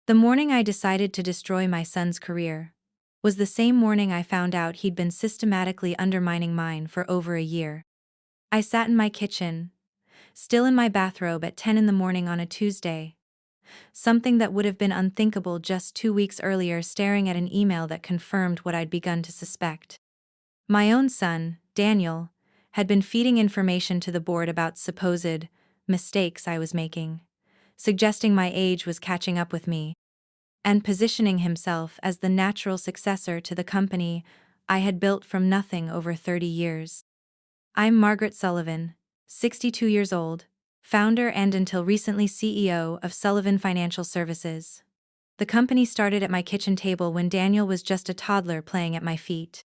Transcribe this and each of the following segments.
The morning I decided to destroy my son's career was the same morning I found out he'd been systematically undermining mine for over a year. I sat in my kitchen, still in my bathrobe at 10 in the morning on a Tuesday, something that would have been unthinkable just 2 weeks earlier, staring at an email that confirmed what I'd begun to suspect. My own son, Daniel, had been feeding information to the board about supposed mistakes I was making, suggesting my age was catching up with me, and positioning himself as the natural successor to the company I had built from nothing over 30 years. I'm Margaret Sullivan, 62 years old, founder and until recently CEO of Sullivan Financial Services. The company started at my kitchen table when Daniel was just a toddler playing at my feet.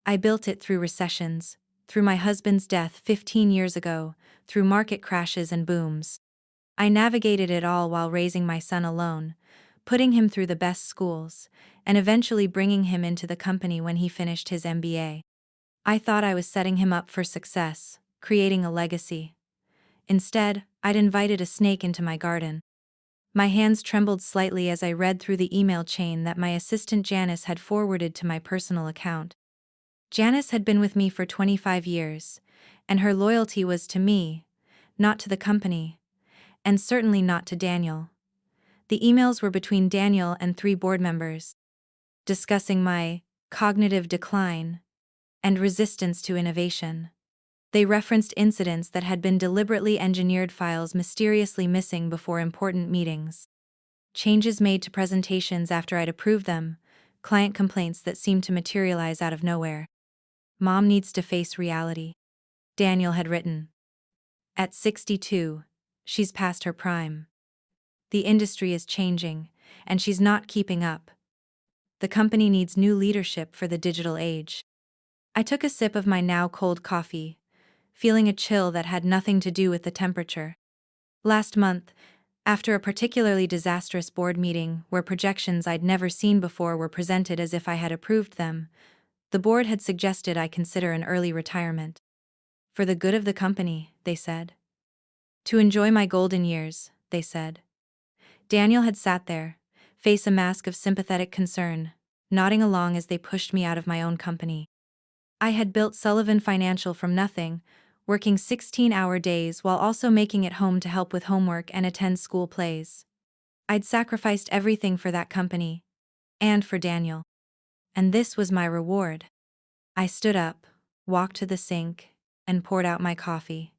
I built it through recessions, through my husband's death 15 years ago, through market crashes and booms. I navigated it all while raising my son alone, putting him through the best schools, and eventually bringing him into the company when he finished his MBA. I thought I was setting him up for success, creating a legacy. Instead, I'd invited a snake into my garden. My hands trembled slightly as I read through the email chain that my assistant Janice had forwarded to my personal account. Janice had been with me for 25 years, and her loyalty was to me, not to the company, and certainly not to Daniel. The emails were between Daniel and 3 board members, discussing my cognitive decline and resistance to innovation. They referenced incidents that had been deliberately engineered, files mysteriously missing before important meetings, changes made to presentations after I'd approved them, client complaints that seemed to materialize out of nowhere. Mom needs to face reality, Daniel had written. At 62, she's past her prime. The industry is changing, and she's not keeping up. The company needs new leadership for the digital age. I took a sip of my now cold coffee, feeling a chill that had nothing to do with the temperature. Last month, after a particularly disastrous board meeting where projections I'd never seen before were presented as if I had approved them, the board had suggested I consider an early retirement. For the good of the company, they said. To enjoy my golden years, they said. Daniel had sat there, face a mask of sympathetic concern, nodding along as they pushed me out of my own company. I had built Sullivan Financial from nothing, working 16-hour days while also making it home to help with homework and attend school plays. I'd sacrificed everything for that company, and for Daniel. And this was my reward. I stood up, walked to the sink, and poured out my coffee.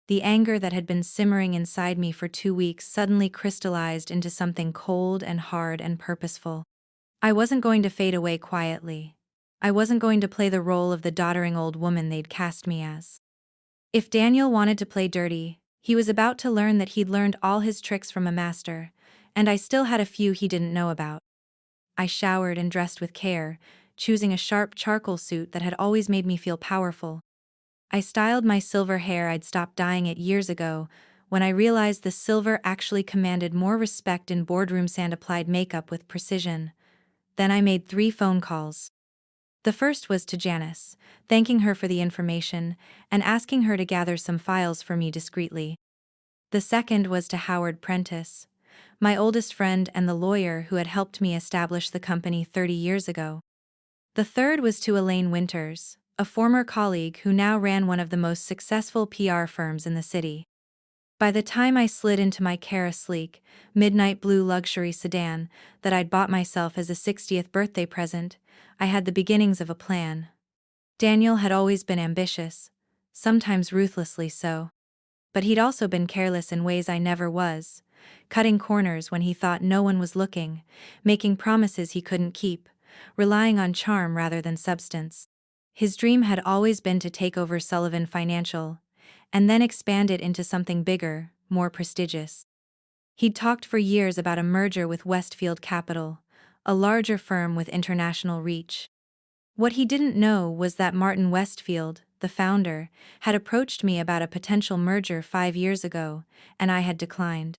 The anger that had been simmering inside me for 2 weeks suddenly crystallized into something cold and hard and purposeful. I wasn't going to fade away quietly. I wasn't going to play the role of the doddering old woman they'd cast me as. If Daniel wanted to play dirty, he was about to learn that he'd learned all his tricks from a master, and I still had a few he didn't know about. I showered and dressed with care, choosing a sharp charcoal suit that had always made me feel powerful. I styled my silver hair. I'd stopped dyeing it years ago, when I realized the silver actually commanded more respect in boardrooms and applied makeup with precision. Then I made 3 phone calls. The first was to Janice, thanking her for the information and asking her to gather some files for me discreetly. The second was to Howard Prentice, my oldest friend and the lawyer who had helped me establish the company 30 years ago. The third was to Elaine Winters, a former colleague who now ran one of the most successful PR firms in the city. By the time I slid into my Cara sleek, midnight blue luxury sedan that I'd bought myself as a 60th birthday present, I had the beginnings of a plan. Daniel had always been ambitious, sometimes ruthlessly so. But he'd also been careless in ways I never was, cutting corners when he thought no one was looking, making promises he couldn't keep, relying on charm rather than substance. His dream had always been to take over Sullivan Financial, and then expand it into something bigger, more prestigious. He'd talked for years about a merger with Westfield Capital, a larger firm with international reach. What he didn't know was that Martin Westfield, the founder, had approached me about a potential merger 5 years ago, and I had declined.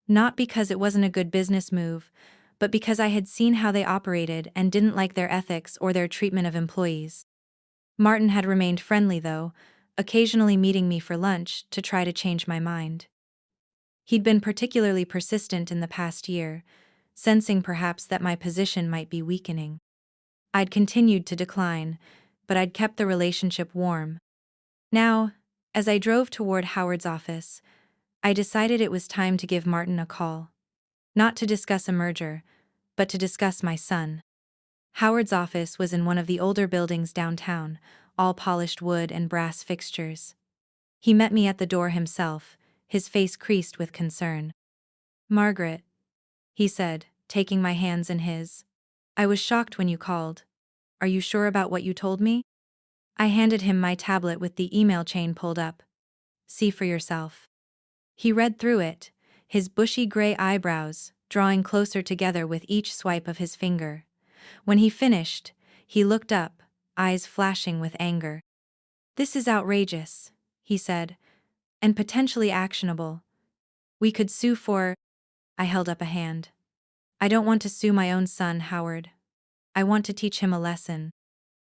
Not because it wasn't a good business move, but because I had seen how they operated and didn't like their ethics or their treatment of employees. Martin had remained friendly though, occasionally meeting me for lunch to try to change my mind. He'd been particularly persistent in the past year, sensing perhaps that my position might be weakening. I'd continued to decline, but I'd kept the relationship warm. Now, as I drove toward Howard's office, I decided it was time to give Martin a call. Not to discuss a merger, but to discuss my son. Howard's office was in one of the older buildings downtown, all polished wood and brass fixtures. He met me at the door himself, his face creased with concern. "Margaret," he said, taking my hands in his. "I was shocked when you called. Are you sure about what you told me?" I handed him my tablet with the email chain pulled up. "See for yourself." He read through it, his bushy gray eyebrows drawing closer together with each swipe of his finger. When he finished, he looked up, eyes flashing with anger. "This is outrageous," he said, "and potentially actionable. We could sue for—" I held up a hand. "I don't want to sue my own son, Howard. I want to teach him a lesson."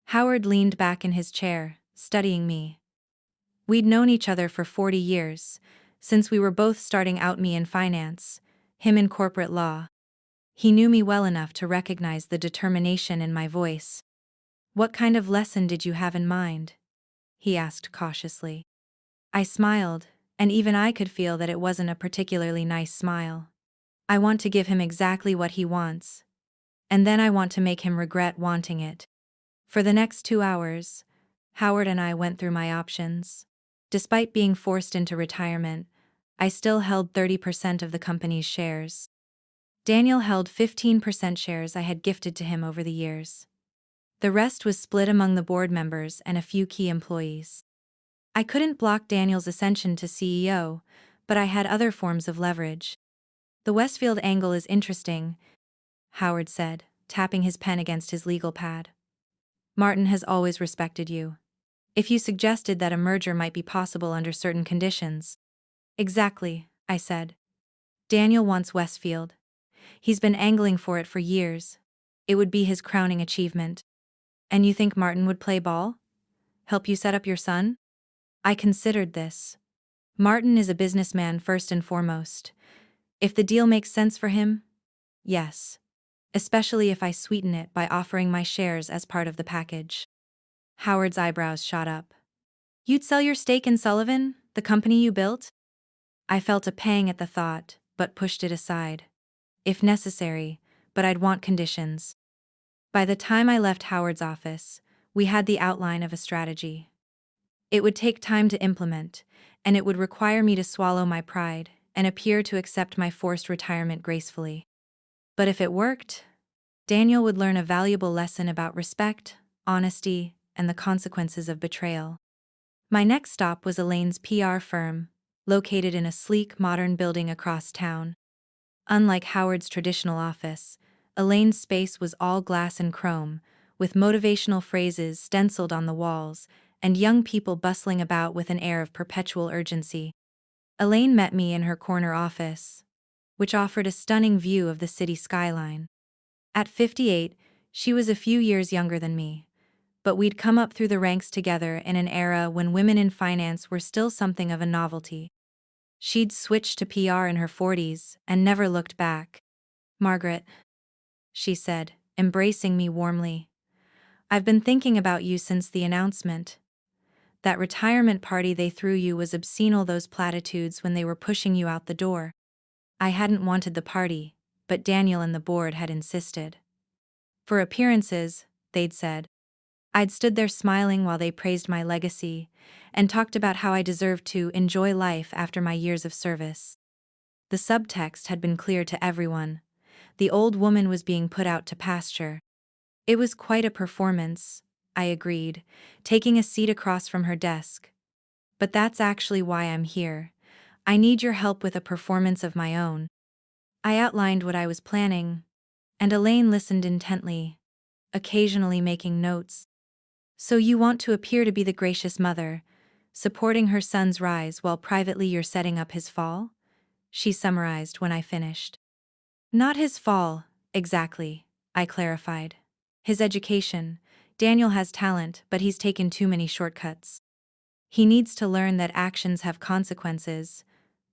Howard leaned back in his chair, studying me. We'd known each other for 40 years, since we were both starting out, me in finance, him in corporate law. He knew me well enough to recognize the determination in my voice. "What kind of lesson did you have in mind?" he asked cautiously. I smiled, and even I could feel that it wasn't a particularly nice smile. "I want to give him exactly what he wants. And then I want to make him regret wanting it." For the next 2 hours, Howard and I went through my options. Despite being forced into retirement, I still held 30% of the company's shares. Daniel held 15% shares I had gifted to him over the years. The rest was split among the board members and a few key employees. I couldn't block Daniel's ascension to CEO, but I had other forms of leverage. "The Westfield angle is interesting," Howard said, tapping his pen against his legal pad. "Martin has always respected you. If you suggested that a merger might be possible under certain conditions—" "Exactly," I said. "Daniel wants Westfield. He's been angling for it for years. It would be his crowning achievement." "And you think Martin would play ball? Help you set up your son?" I considered this. Martin is a businessman first and foremost. If the deal makes sense for him, yes. Especially if I sweeten it by offering my shares as part of the package. Howard's eyebrows shot up. "You'd sell your stake in Sullivan, the company you built?" I felt a pang at the thought, but pushed it aside. "If necessary, but I'd want conditions." By the time I left Howard's office, we had the outline of a strategy. It would take time to implement, and it would require me to swallow my pride and appear to accept my forced retirement gracefully. But if it worked, Daniel would learn a valuable lesson about respect, honesty, and the consequences of betrayal. My next stop was Elaine's PR firm, located in a sleek, modern building across town. Unlike Howard's traditional office, Elaine's space was all glass and chrome, with motivational phrases stenciled on the walls, and young people bustling about with an air of perpetual urgency. Elaine met me in her corner office, which offered a stunning view of the city skyline. At 58, she was a few years younger than me, but we'd come up through the ranks together in an era when women in finance were still something of a novelty. She'd switched to PR in her 40s and never looked back. "Margaret," she said, embracing me warmly, "I've been thinking about you since the announcement. That retirement party they threw you was obscene, all those platitudes when they were pushing you out the door." I hadn't wanted the party, but Daniel and the board had insisted. For appearances, they'd said. I'd stood there smiling while they praised my legacy and talked about how I deserved to enjoy life after my years of service. The subtext had been clear to everyone. The old woman was being put out to pasture. It was quite a performance, I agreed, taking a seat across from her desk. "But that's actually why I'm here. I need your help with a performance of my own." I outlined what I was planning, and Elaine listened intently, occasionally making notes. "So you want to appear to be the gracious mother, supporting her son's rise while privately you're setting up his fall?" she summarized when I finished. "Not his fall, exactly," I clarified. "His education. Daniel has talent, but he's taken too many shortcuts. He needs to learn that actions have consequences,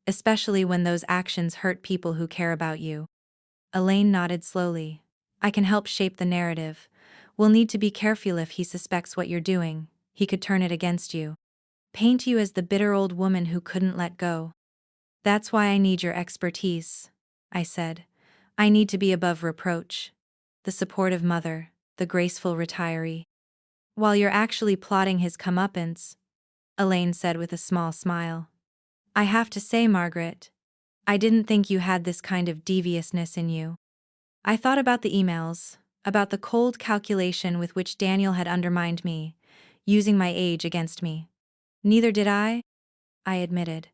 especially when those actions hurt people who care about you." Elaine nodded slowly. I can help shape the narrative. We'll need to be careful if he suspects what you're doing. He could turn it against you. Paint you as the bitter old woman who couldn't let go. That's why I need your expertise, I said. I need to be above reproach. The supportive mother, the graceful retiree. While you're actually plotting his comeuppance, Elaine said with a small smile. I have to say, Margaret, I didn't think you had this kind of deviousness in you. I thought about the emails, about the cold calculation with which Daniel had undermined me, using my age against me. Neither did I admitted.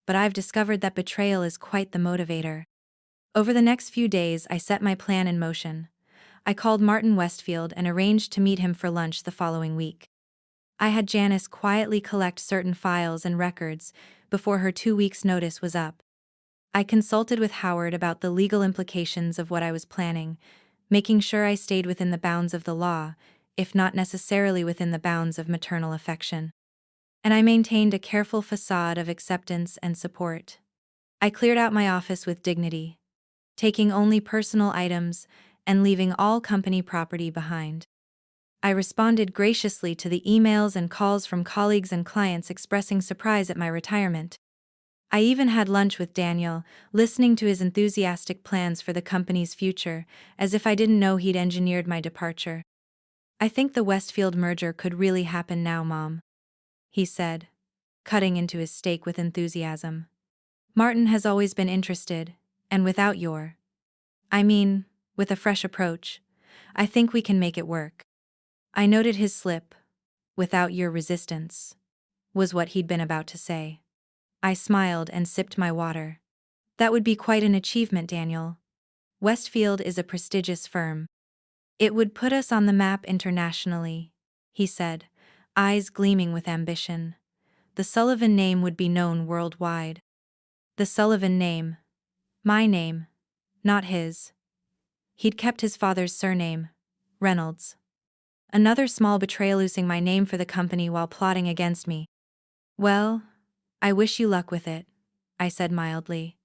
But I've discovered that betrayal is quite the motivator. Over the next few days, I set my plan in motion. I called Martin Westfield and arranged to meet him for lunch the following week. I had Janice quietly collect certain files and records before her 2 weeks' notice was up. I consulted with Howard about the legal implications of what I was planning, making sure I stayed within the bounds of the law, if not necessarily within the bounds of maternal affection. And I maintained a careful facade of acceptance and support. I cleared out my office with dignity, taking only personal items and leaving all company property behind. I responded graciously to the emails and calls from colleagues and clients expressing surprise at my retirement. I even had lunch with Daniel, listening to his enthusiastic plans for the company's future, as if I didn't know he'd engineered my departure. I think the Westfield merger could really happen now, Mom, he said, cutting into his steak with enthusiasm. Martin has always been interested, and with a fresh approach, I think we can make it work. I noted his slip. Without your resistance, was what he'd been about to say. I smiled and sipped my water. That would be quite an achievement, Daniel. Westfield is a prestigious firm. It would put us on the map internationally, he said, eyes gleaming with ambition. The Sullivan name would be known worldwide. The Sullivan name. My name. Not his. He'd kept his father's surname, Reynolds. Another small betrayal, using my name for the company while plotting against me. Well, I wish you luck with it, I said mildly.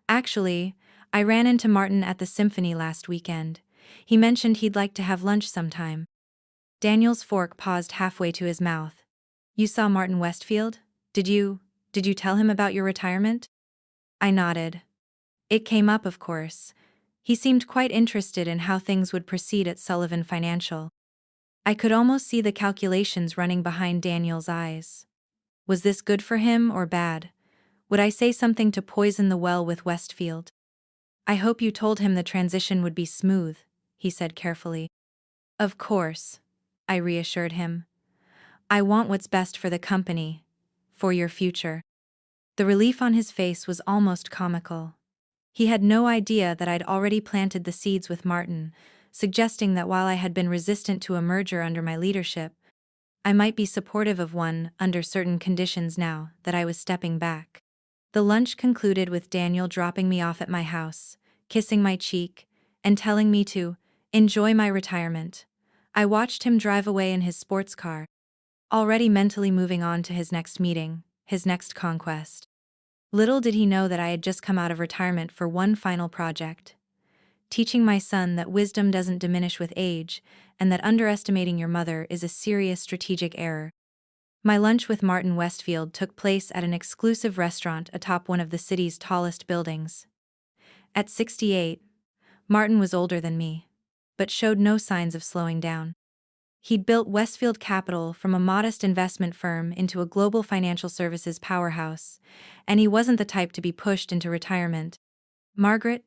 Actually, I ran into Martin at the symphony last weekend. He mentioned he'd like to have lunch sometime. Daniel's fork paused halfway to his mouth. You saw Martin Westfield? Did you tell him about your retirement? I nodded. It came up, of course. He seemed quite interested in how things would proceed at Sullivan Financial. I could almost see the calculations running behind Daniel's eyes. Was this good for him or bad? Would I say something to poison the well with Westfield? I hope you told him the transition would be smooth, he said carefully. Of course, I reassured him. I want what's best for the company, for your future. The relief on his face was almost comical. He had no idea that I'd already planted the seeds with Martin, suggesting that while I had been resistant to a merger under my leadership, I might be supportive of one under certain conditions now that I was stepping back. The lunch concluded with Daniel dropping me off at my house, kissing my cheek, and telling me to enjoy my retirement. I watched him drive away in his sports car, already mentally moving on to his next meeting, his next conquest. Little did he know that I had just come out of retirement for one final project. Teaching my son that wisdom doesn't diminish with age, and that underestimating your mother is a serious strategic error. My lunch with Martin Westfield took place at an exclusive restaurant atop one of the city's tallest buildings. At 68, Martin was older than me, but showed no signs of slowing down. He'd built Westfield Capital from a modest investment firm into a global financial services powerhouse, and he wasn't the type to be pushed into retirement. Margaret,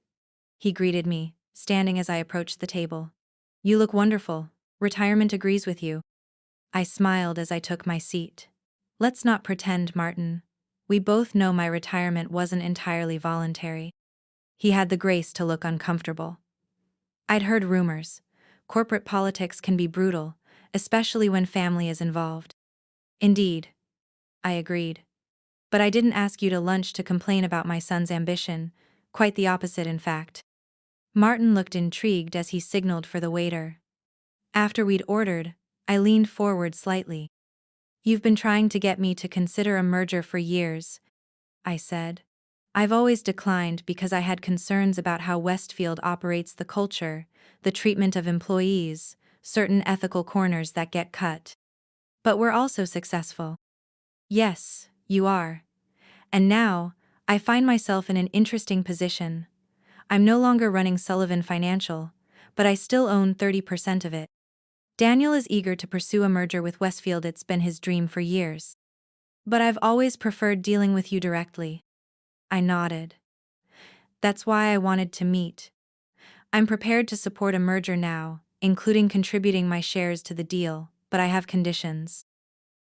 he greeted me, standing as I approached the table. You look wonderful. Retirement agrees with you. I smiled as I took my seat. Let's not pretend, Martin. We both know my retirement wasn't entirely voluntary. He had the grace to look uncomfortable. I'd heard rumors. Corporate politics can be brutal, especially when family is involved. Indeed, I agreed. But I didn't ask you to lunch to complain about my son's ambition, quite the opposite in fact. Martin looked intrigued as he signaled for the waiter. After we'd ordered, I leaned forward slightly. You've been trying to get me to consider a merger for years, I said. I've always declined because I had concerns about how Westfield operates the culture, the treatment of employees, certain ethical corners that get cut. But we're also successful. Yes, you are. And now, I find myself in an interesting position. I'm no longer running Sullivan Financial, but I still own 30% of it. Daniel is eager to pursue a merger with Westfield. It's been his dream for years. But I've always preferred dealing with you directly. I nodded. That's why I wanted to meet. I'm prepared to support a merger now, including contributing my shares to the deal, but I have conditions.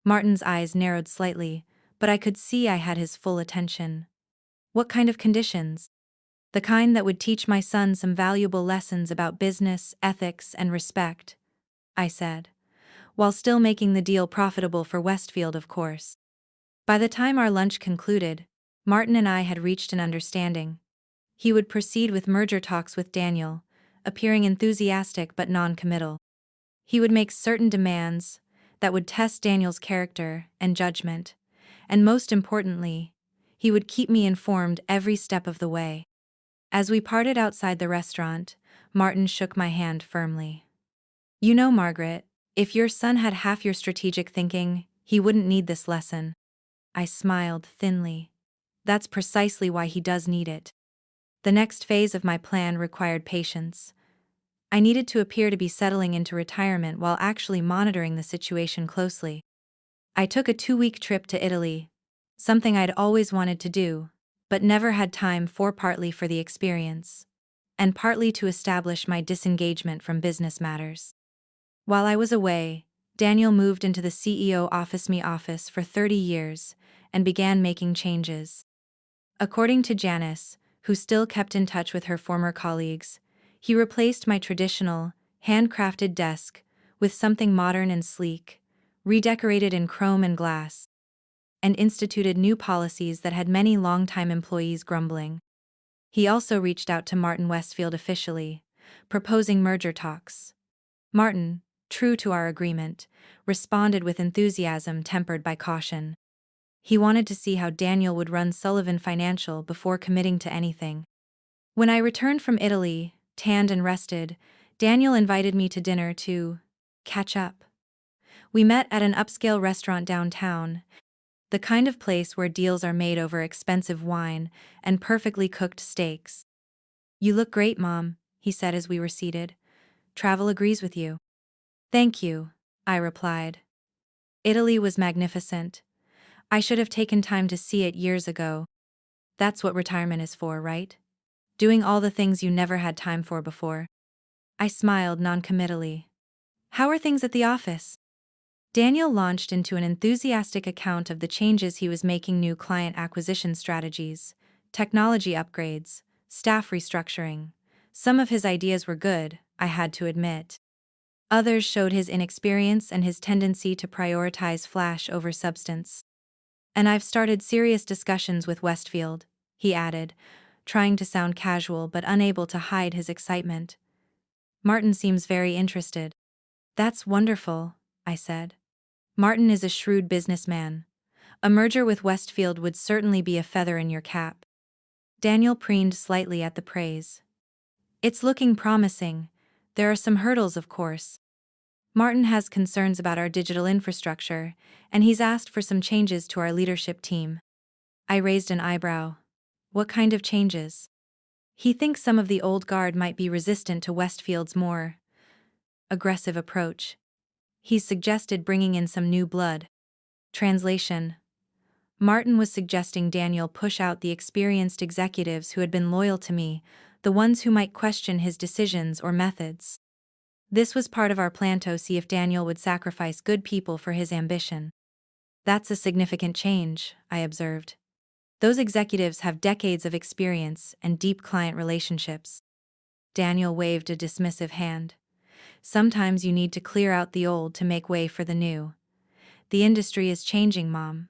Martin's eyes narrowed slightly, but I could see I had his full attention. What kind of conditions? The kind that would teach my son some valuable lessons about business, ethics, and respect, I said, while still making the deal profitable for Westfield, of course. By the time our lunch concluded, Martin and I had reached an understanding. He would proceed with merger talks with Daniel, appearing enthusiastic but non-committal. He would make certain demands that would test Daniel's character and judgment, and most importantly, he would keep me informed every step of the way. As we parted outside the restaurant, Martin shook my hand firmly. You know, Margaret, if your son had half your strategic thinking, he wouldn't need this lesson. I smiled thinly. That's precisely why he does need it. The next phase of my plan required patience. I needed to appear to be settling into retirement while actually monitoring the situation closely. I took a 2-week trip to Italy, something I'd always wanted to do, but never had time for, partly for the experience, and partly to establish my disengagement from business matters. While I was away, Daniel moved into the CEO office for 30 years and began making changes. According to Janice, who still kept in touch with her former colleagues, he replaced my traditional, handcrafted desk with something modern and sleek, redecorated in chrome and glass, and instituted new policies that had many longtime employees grumbling. He also reached out to Martin Westfield officially, proposing merger talks. Martin, true to our agreement, responded with enthusiasm tempered by caution. He wanted to see how Daniel would run Sullivan Financial before committing to anything. When I returned from Italy, tanned and rested, Daniel invited me to dinner to catch up. We met at an upscale restaurant downtown, the kind of place where deals are made over expensive wine and perfectly cooked steaks. You look great, Mom, he said as we were seated. Travel agrees with you. Thank you, I replied. Italy was magnificent. I should have taken time to see it years ago. That's what retirement is for, right? Doing all the things you never had time for before. I smiled noncommittally. How are things at the office? Daniel launched into an enthusiastic account of the changes he was making: new client acquisition strategies, technology upgrades, staff restructuring. Some of his ideas were good, I had to admit. Others showed his inexperience and his tendency to prioritize flash over substance. And I've started serious discussions with Westfield, he added, trying to sound casual but unable to hide his excitement. Martin seems very interested. That's wonderful, I said. Martin is a shrewd businessman. A merger with Westfield would certainly be a feather in your cap. Daniel preened slightly at the praise. It's looking promising. There are some hurdles, of course. Martin has concerns about our digital infrastructure, and he's asked for some changes to our leadership team. I raised an eyebrow. What kind of changes? He thinks some of the old guard might be resistant to Westfield's more aggressive approach. He's suggested bringing in some new blood. Translation: Martin was suggesting Daniel push out the experienced executives who had been loyal to me, the ones who might question his decisions or methods. This was part of our plan to see if Daniel would sacrifice good people for his ambition. That's a significant change, I observed. Those executives have decades of experience and deep client relationships. Daniel waved a dismissive hand. Sometimes you need to clear out the old to make way for the new. The industry is changing, Mom.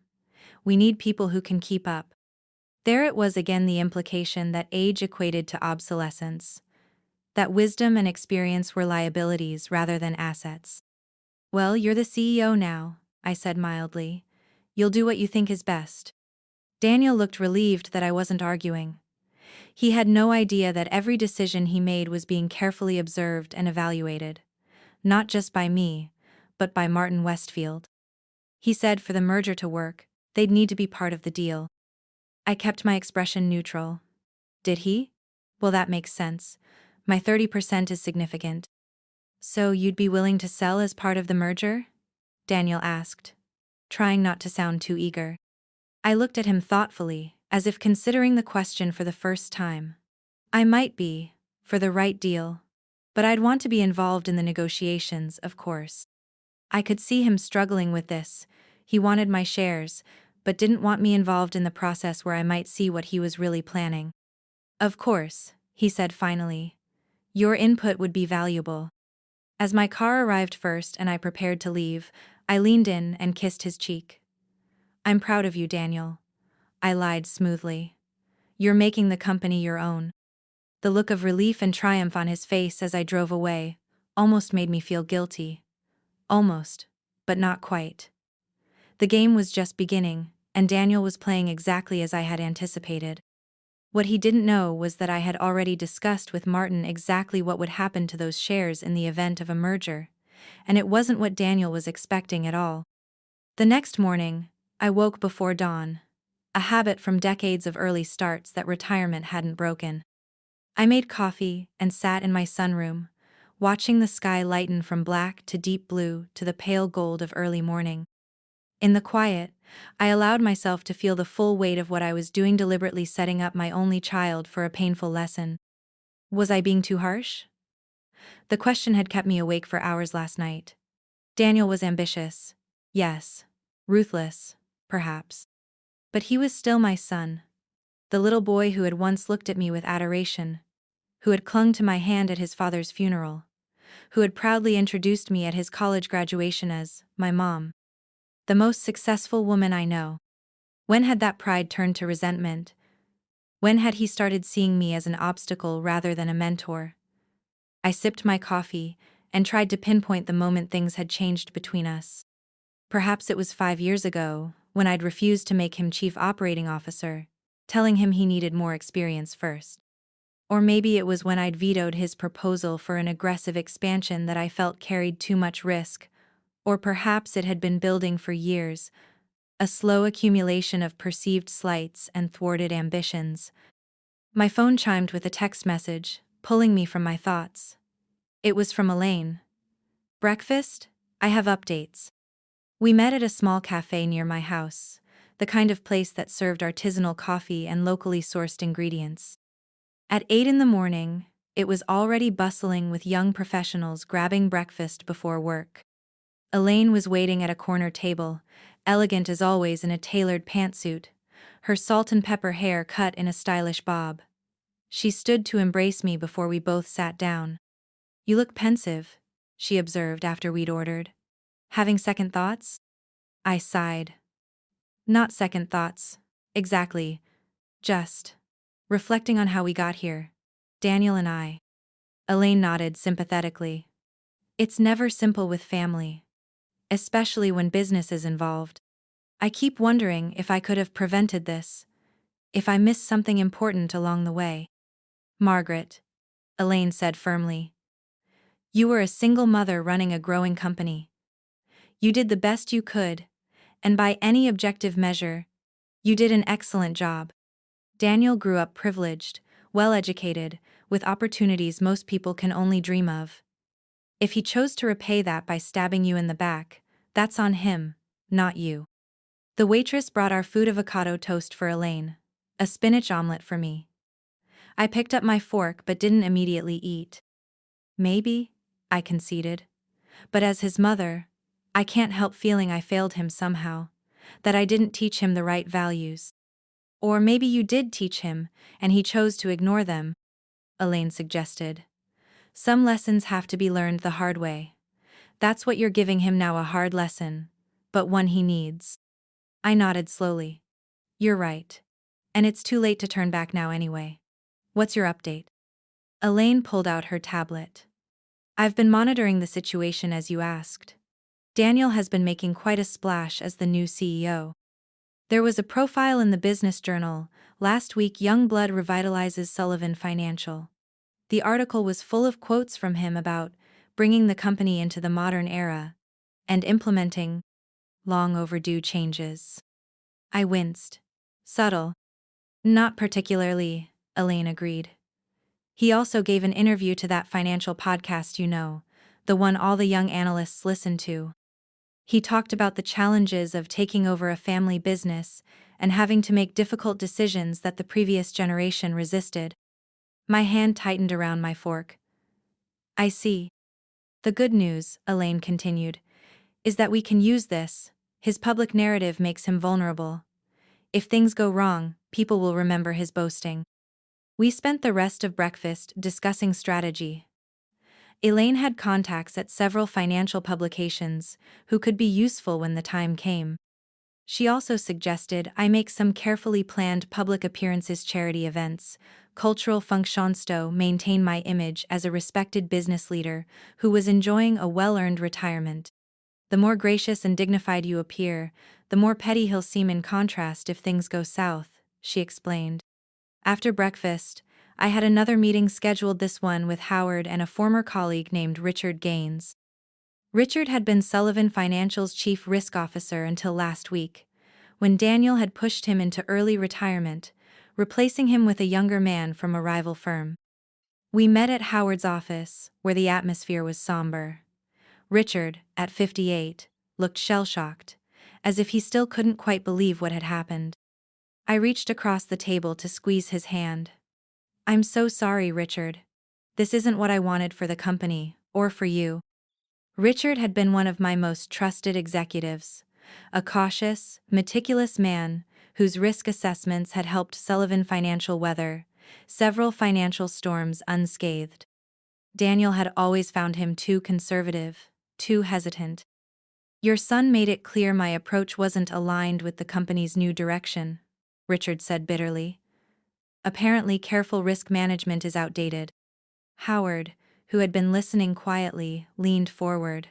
We need people who can keep up. There it was again, the implication that age equated to obsolescence. That wisdom and experience were liabilities rather than assets. Well, you're the CEO now, I said mildly. You'll do what you think is best. Daniel looked relieved that I wasn't arguing. He had no idea that every decision he made was being carefully observed and evaluated. Not just by me, but by Martin Westfield. He said for the merger to work, they'd need to be part of the deal. I kept my expression neutral. Did he? Well, that makes sense. My 30% is significant. So you'd be willing to sell as part of the merger? Daniel asked, trying not to sound too eager. I looked at him thoughtfully, as if considering the question for the first time. I might be, for the right deal. But I'd want to be involved in the negotiations, of course. I could see him struggling with this. He wanted my shares, but didn't want me involved in the process where I might see what he was really planning. Of course, he said finally. Your input would be valuable. As my car arrived first and I prepared to leave, I leaned in and kissed his cheek. I'm proud of you, Daniel. I lied smoothly. You're making the company your own. The look of relief and triumph on his face as I drove away almost made me feel guilty. Almost, but not quite. The game was just beginning, and Daniel was playing exactly as I had anticipated. What he didn't know was that I had already discussed with Martin exactly what would happen to those shares in the event of a merger, and it wasn't what Daniel was expecting at all. The next morning, I woke before dawn, a habit from decades of early starts that retirement hadn't broken. I made coffee and sat in my sunroom, watching the sky lighten from black to deep blue to the pale gold of early morning. In the quiet, I allowed myself to feel the full weight of what I was doing, deliberately setting up my only child for a painful lesson. Was I being too harsh? The question had kept me awake for hours last night. Daniel was ambitious. Yes. Ruthless, perhaps. But he was still my son. The little boy who had once looked at me with adoration, who had clung to my hand at his father's funeral, who had proudly introduced me at his college graduation as my mom. The most successful woman I know. When had that pride turned to resentment? When had he started seeing me as an obstacle rather than a mentor? I sipped my coffee and tried to pinpoint the moment things had changed between us. Perhaps it was 5 years ago, when I'd refused to make him chief operating officer, telling him he needed more experience first. Or maybe it was when I'd vetoed his proposal for an aggressive expansion that I felt carried too much risk. Or perhaps it had been building for years, a slow accumulation of perceived slights and thwarted ambitions. My phone chimed with a text message, pulling me from my thoughts. It was from Elaine. Breakfast? I have updates. We met at a small cafe near my house, the kind of place that served artisanal coffee and locally sourced ingredients. At 8 in the morning, it was already bustling with young professionals grabbing breakfast before work. Elaine was waiting at a corner table, elegant as always in a tailored pantsuit, her salt and pepper hair cut in a stylish bob. She stood to embrace me before we both sat down. You look pensive, she observed after we'd ordered. Having second thoughts? I sighed. Not second thoughts, exactly. Just reflecting on how we got here. Daniel and I. Elaine nodded sympathetically. It's never simple with family. Especially when business is involved. I keep wondering if I could have prevented this. If I missed something important along the way. Margaret, Elaine said firmly. You were a single mother running a growing company. You did the best you could, and by any objective measure, you did an excellent job. Daniel grew up privileged, well-educated, with opportunities most people can only dream of. If he chose to repay that by stabbing you in the back, that's on him, not you. The waitress brought our food: avocado toast for Elaine, a spinach omelet for me. I picked up my fork but didn't immediately eat. Maybe, I conceded. But as his mother, I can't help feeling I failed him somehow, that I didn't teach him the right values. Or maybe you did teach him, and he chose to ignore them, Elaine suggested. Some lessons have to be learned the hard way. That's what you're giving him now, a hard lesson, but one he needs. I nodded slowly. You're right. And it's too late to turn back now anyway. What's your update? Elaine pulled out her tablet. I've been monitoring the situation as you asked. Daniel has been making quite a splash as the new CEO. There was a profile in the Business Journal. Last week, young blood revitalizes Sullivan Financial. The article was full of quotes from him about bringing the company into the modern era and implementing long overdue changes. I winced. Subtle. Not particularly, Elaine agreed. He also gave an interview to that financial podcast the one all the young analysts listen to. He talked about the challenges of taking over a family business and having to make difficult decisions that the previous generation resisted. My hand tightened around my fork. I see. The good news, Elaine continued, is that we can use this. His public narrative makes him vulnerable. If things go wrong, people will remember his boasting. We spent the rest of breakfast discussing strategy. Elaine had contacts at several financial publications who could be useful when the time came. She also suggested I make some carefully planned public appearances, charity events, cultural functions to maintain my image as a respected business leader who was enjoying a well-earned retirement. The more gracious and dignified you appear, the more petty he'll seem in contrast if things go south, she explained. After breakfast, I had another meeting scheduled, this one with Howard and a former colleague named Richard Gaines. Richard had been Sullivan Financial's chief risk officer until last week, when Daniel had pushed him into early retirement, replacing him with a younger man from a rival firm. We met at Howard's office, where the atmosphere was somber. Richard, at 58, looked shell-shocked, as if he still couldn't quite believe what had happened. I reached across the table to squeeze his hand. I'm so sorry, Richard. This isn't what I wanted for the company, or for you. Richard had been one of my most trusted executives, a cautious, meticulous man whose risk assessments had helped Sullivan Financial weather several financial storms unscathed. Daniel had always found him too conservative, too hesitant. Your son made it clear my approach wasn't aligned with the company's new direction, Richard said bitterly. Apparently, careful risk management is outdated. Howard, who had been listening quietly, leaned forward.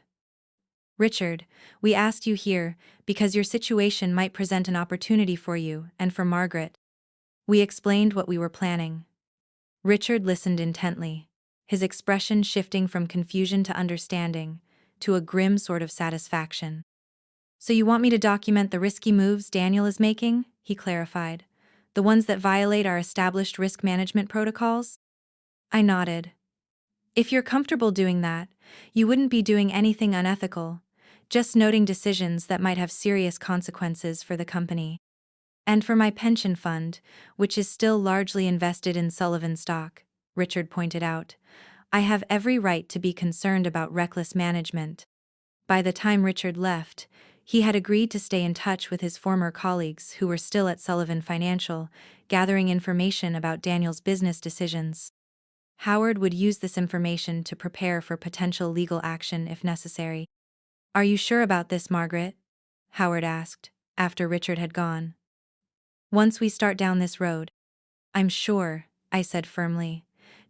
Richard, we asked you here because your situation might present an opportunity for you and for Margaret. We explained what we were planning. Richard listened intently, his expression shifting from confusion to understanding, to a grim sort of satisfaction. So you want me to document the risky moves Daniel is making? He clarified. The ones that violate our established risk management protocols? I nodded. If you're comfortable doing that, you wouldn't be doing anything unethical, just noting decisions that might have serious consequences for the company. And for my pension fund, which is still largely invested in Sullivan stock, Richard pointed out, I have every right to be concerned about reckless management. By the time Richard left, he had agreed to stay in touch with his former colleagues who were still at Sullivan Financial, gathering information about Daniel's business decisions. Howard would use this information to prepare for potential legal action if necessary. Are you sure about this, Margaret? Howard asked, after Richard had gone. Once we start down this road. I'm sure, I said firmly.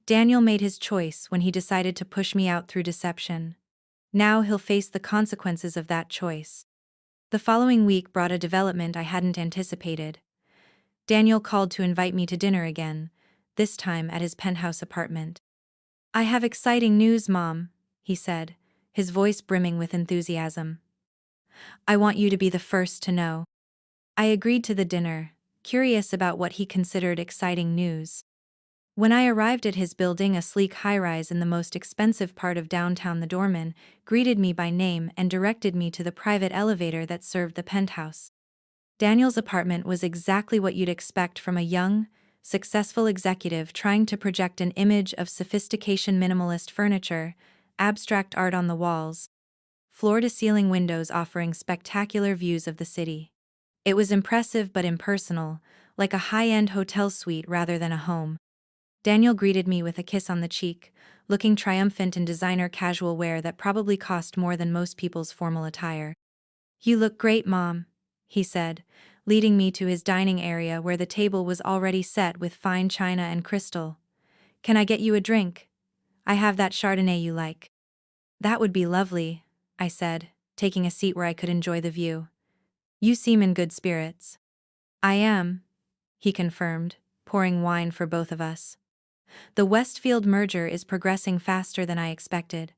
Daniel made his choice when he decided to push me out through deception. Now he'll face the consequences of that choice. The following week brought a development I hadn't anticipated. Daniel called to invite me to dinner again, this time at his penthouse apartment. I have exciting news, Mom, he said, his voice brimming with enthusiasm. I want you to be the first to know. I agreed to the dinner, curious about what he considered exciting news. When I arrived at his building, a sleek high-rise in the most expensive part of downtown, the doorman greeted me by name and directed me to the private elevator that served the penthouse. Daniel's apartment was exactly what you'd expect from a young, successful executive trying to project an image of sophistication. Minimalist furniture, abstract art on the walls, floor-to-ceiling windows offering spectacular views of the city. It was impressive but impersonal, like a high-end hotel suite rather than a home. Daniel greeted me with a kiss on the cheek, looking triumphant in designer casual wear that probably cost more than most people's formal attire. You look great, Mom, he said, leading me to his dining area where the table was already set with fine china and crystal. Can I get you a drink? I have that Chardonnay you like. That would be lovely, I said, taking a seat where I could enjoy the view. You seem in good spirits. I am, he confirmed, pouring wine for both of us. The Westfield merger is progressing faster than I expected.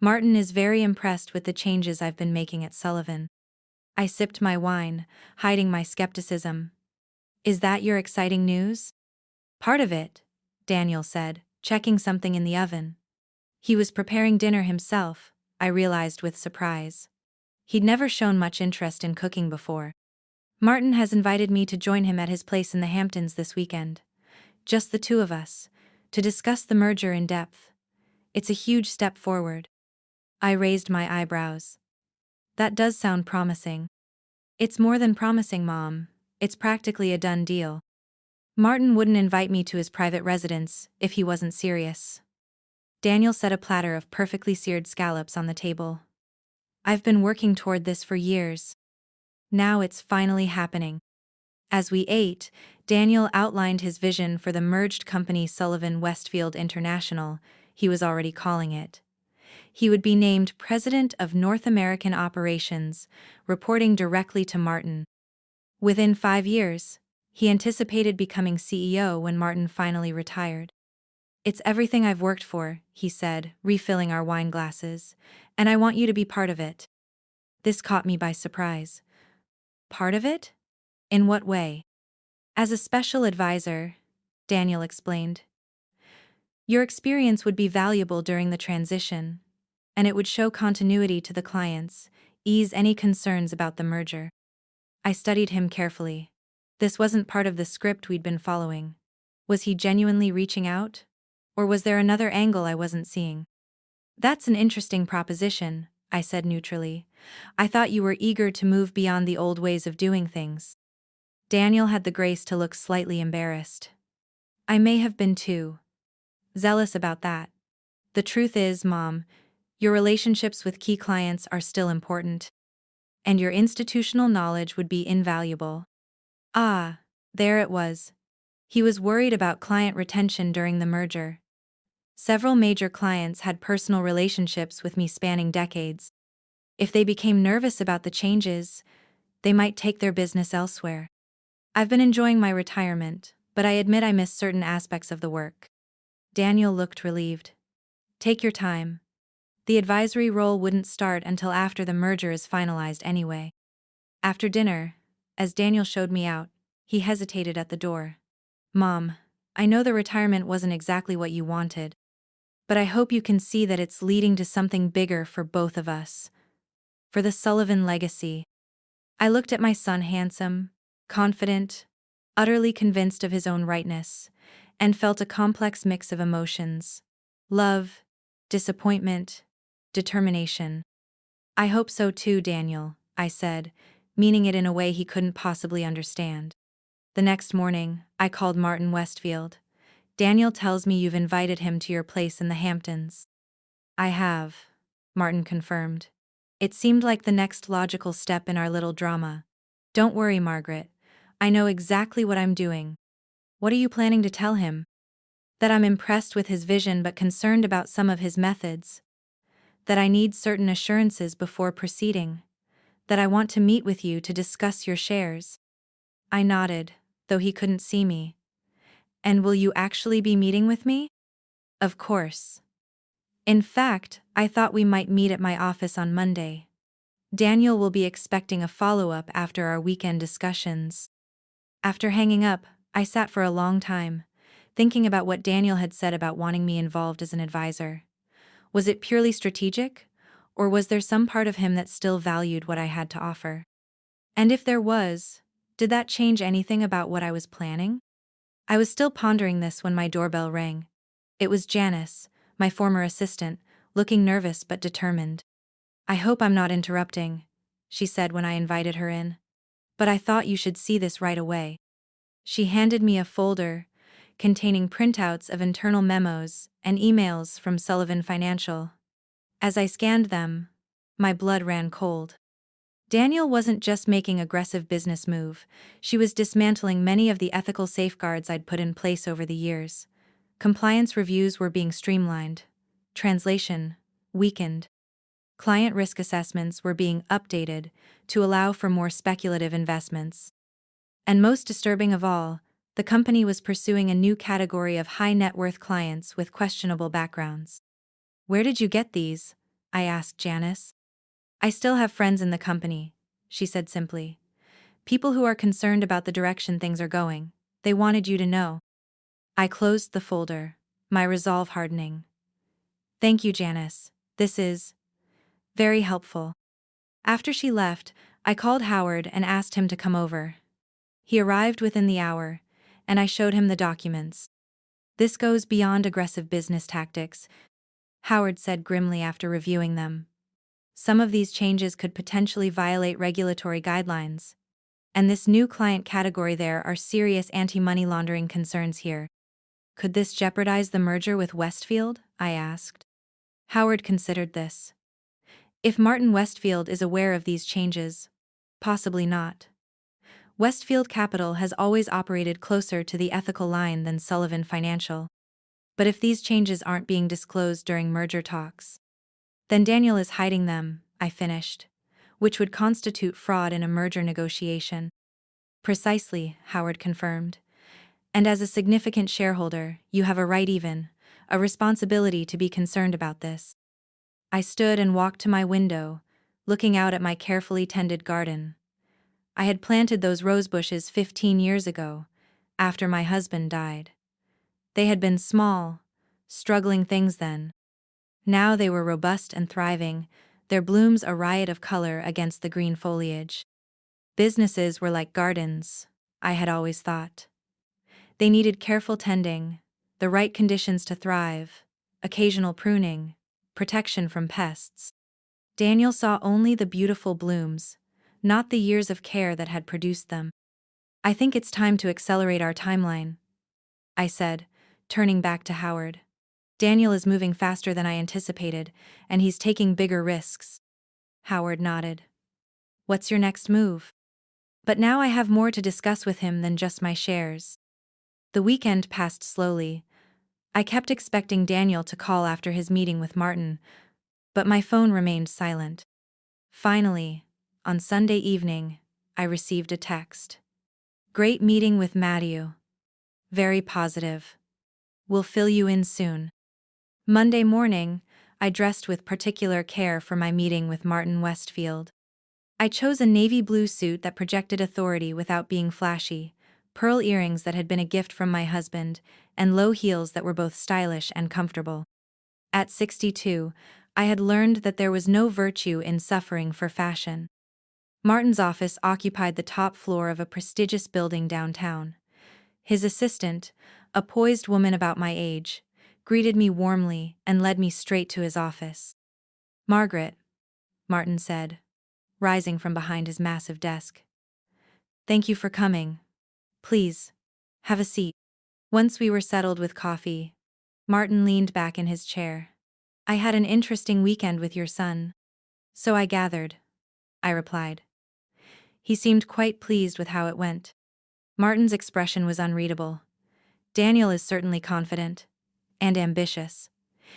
Martin is very impressed with the changes I've been making at Sullivan. I sipped my wine, hiding my skepticism. Is that your exciting news? Part of it, Daniel said, checking something in the oven. He was preparing dinner himself, I realized with surprise. He'd never shown much interest in cooking before. Martin has invited me to join him at his place in the Hamptons this weekend. Just the two of us, to discuss the merger in depth. It's a huge step forward. I raised my eyebrows. That does sound promising. It's more than promising, Mom. It's practically a done deal. Martin wouldn't invite me to his private residence if he wasn't serious. Daniel set a platter of perfectly seared scallops on the table. I've been working toward this for years. Now it's finally happening. As we ate, Daniel outlined his vision for the merged company Sullivan Westfield International, he was already calling it. He would be named President of North American Operations, reporting directly to Martin. Within 5 years, he anticipated becoming CEO when Martin finally retired. It's everything I've worked for, he said, refilling our wine glasses, and I want you to be part of it. This caught me by surprise. Part of it? In what way? As a special advisor, Daniel explained. Your experience would be valuable during the transition, and it would show continuity to the clients, ease any concerns about the merger. I studied him carefully. This wasn't part of the script we'd been following. Was he genuinely reaching out? Or was there another angle I wasn't seeing? That's an interesting proposition, I said neutrally. I thought you were eager to move beyond the old ways of doing things. Daniel had the grace to look slightly embarrassed. I may have been too zealous about that. The truth is, Mom, your relationships with key clients are still important. And your institutional knowledge would be invaluable. Ah, there it was. He was worried about client retention during the merger. Several major clients had personal relationships with me spanning decades. If they became nervous about the changes, they might take their business elsewhere. I've been enjoying my retirement, but I admit I miss certain aspects of the work. Daniel looked relieved. Take your time. The advisory role wouldn't start until after the merger is finalized anyway. After dinner, as Daniel showed me out, he hesitated at the door. Mom, I know the retirement wasn't exactly what you wanted, but I hope you can see that it's leading to something bigger for both of us. For the Sullivan legacy. I looked at my son, handsome, confident, utterly convinced of his own rightness, and felt a complex mix of emotions. Love, disappointment, determination. I hope so too, Daniel, I said, meaning it in a way he couldn't possibly understand. The next morning, I called Martin Westfield. Daniel tells me you've invited him to your place in the Hamptons. I have, Martin confirmed. It seemed like the next logical step in our little drama. Don't worry, Margaret. I know exactly what I'm doing. What are you planning to tell him? That I'm impressed with his vision but concerned about some of his methods. That I need certain assurances before proceeding. That I want to meet with you to discuss your shares. I nodded, though he couldn't see me. And will you actually be meeting with me? Of course. In fact, I thought we might meet at my office on Monday. Daniel will be expecting a follow-up after our weekend discussions. After hanging up, I sat for a long time, thinking about what Daniel had said about wanting me involved as an advisor. Was it purely strategic, or was there some part of him that still valued what I had to offer? And if there was, did that change anything about what I was planning? I was still pondering this when my doorbell rang. It was Janice, my former assistant, looking nervous but determined. I hope I'm not interrupting, she said when I invited her in. But I thought you should see this right away. She handed me a folder containing printouts of internal memos and emails from Sullivan Financial. As I scanned them, my blood ran cold. Daniel wasn't just making an aggressive business move, she was dismantling many of the ethical safeguards I'd put in place over the years. Compliance reviews were being streamlined. Translation weakened. Client risk assessments were being updated to allow for more speculative investments. And most disturbing of all, the company was pursuing a new category of high net worth clients with questionable backgrounds. Where did you get these? I asked Janice. I still have friends in the company, she said simply. People who are concerned about the direction things are going. They wanted you to know. I closed the folder, my resolve hardening. Thank you, Janice. This is very helpful. After she left, I called Howard and asked him to come over. He arrived within the hour, and I showed him the documents. This goes beyond aggressive business tactics, Howard said grimly after reviewing them. Some of these changes could potentially violate regulatory guidelines. And this new client category, there are serious anti-money laundering concerns here. Could this jeopardize the merger with Westfield? I asked. Howard considered this. If Martin Westfield is aware of these changes, possibly not. Westfield Capital has always operated closer to the ethical line than Sullivan Financial. But if these changes aren't being disclosed during merger talks, then Daniel is hiding them, I finished, which would constitute fraud in a merger negotiation. Precisely, Howard confirmed. And as a significant shareholder, you have a responsibility to be concerned about this. I stood and walked to my window, looking out at my carefully tended garden. I had planted those rose bushes 15 years ago, after my husband died. They had been small, struggling things then. Now they were robust and thriving, their blooms a riot of color against the green foliage. Businesses were like gardens, I had always thought. They needed careful tending, the right conditions to thrive, occasional pruning, protection from pests. Daniel saw only the beautiful blooms, not the years of care that had produced them. I think it's time to accelerate our timeline, I said, turning back to Howard. Daniel is moving faster than I anticipated, and he's taking bigger risks. Howard nodded. What's your next move? But now I have more to discuss with him than just my shares. The weekend passed slowly. I kept expecting Daniel to call after his meeting with Martin, but my phone remained silent. Finally, on Sunday evening, I received a text. Great meeting with Matthew. Very positive. Will fill you in soon. Monday morning, I dressed with particular care for my meeting with Martin Westfield. I chose a navy blue suit that projected authority without being flashy, pearl earrings that had been a gift from my husband, and low heels that were both stylish and comfortable. At 62, I had learned that there was no virtue in suffering for fashion. Martin's office occupied the top floor of a prestigious building downtown. His assistant, a poised woman about my age, greeted me warmly and led me straight to his office. Margaret, Martin said, rising from behind his massive desk. Thank you for coming. Please, have a seat. Once we were settled with coffee, Martin leaned back in his chair. I had an interesting weekend with your son. So I gathered, I replied. He seemed quite pleased with how it went. Martin's expression was unreadable. Daniel is certainly confident and ambitious.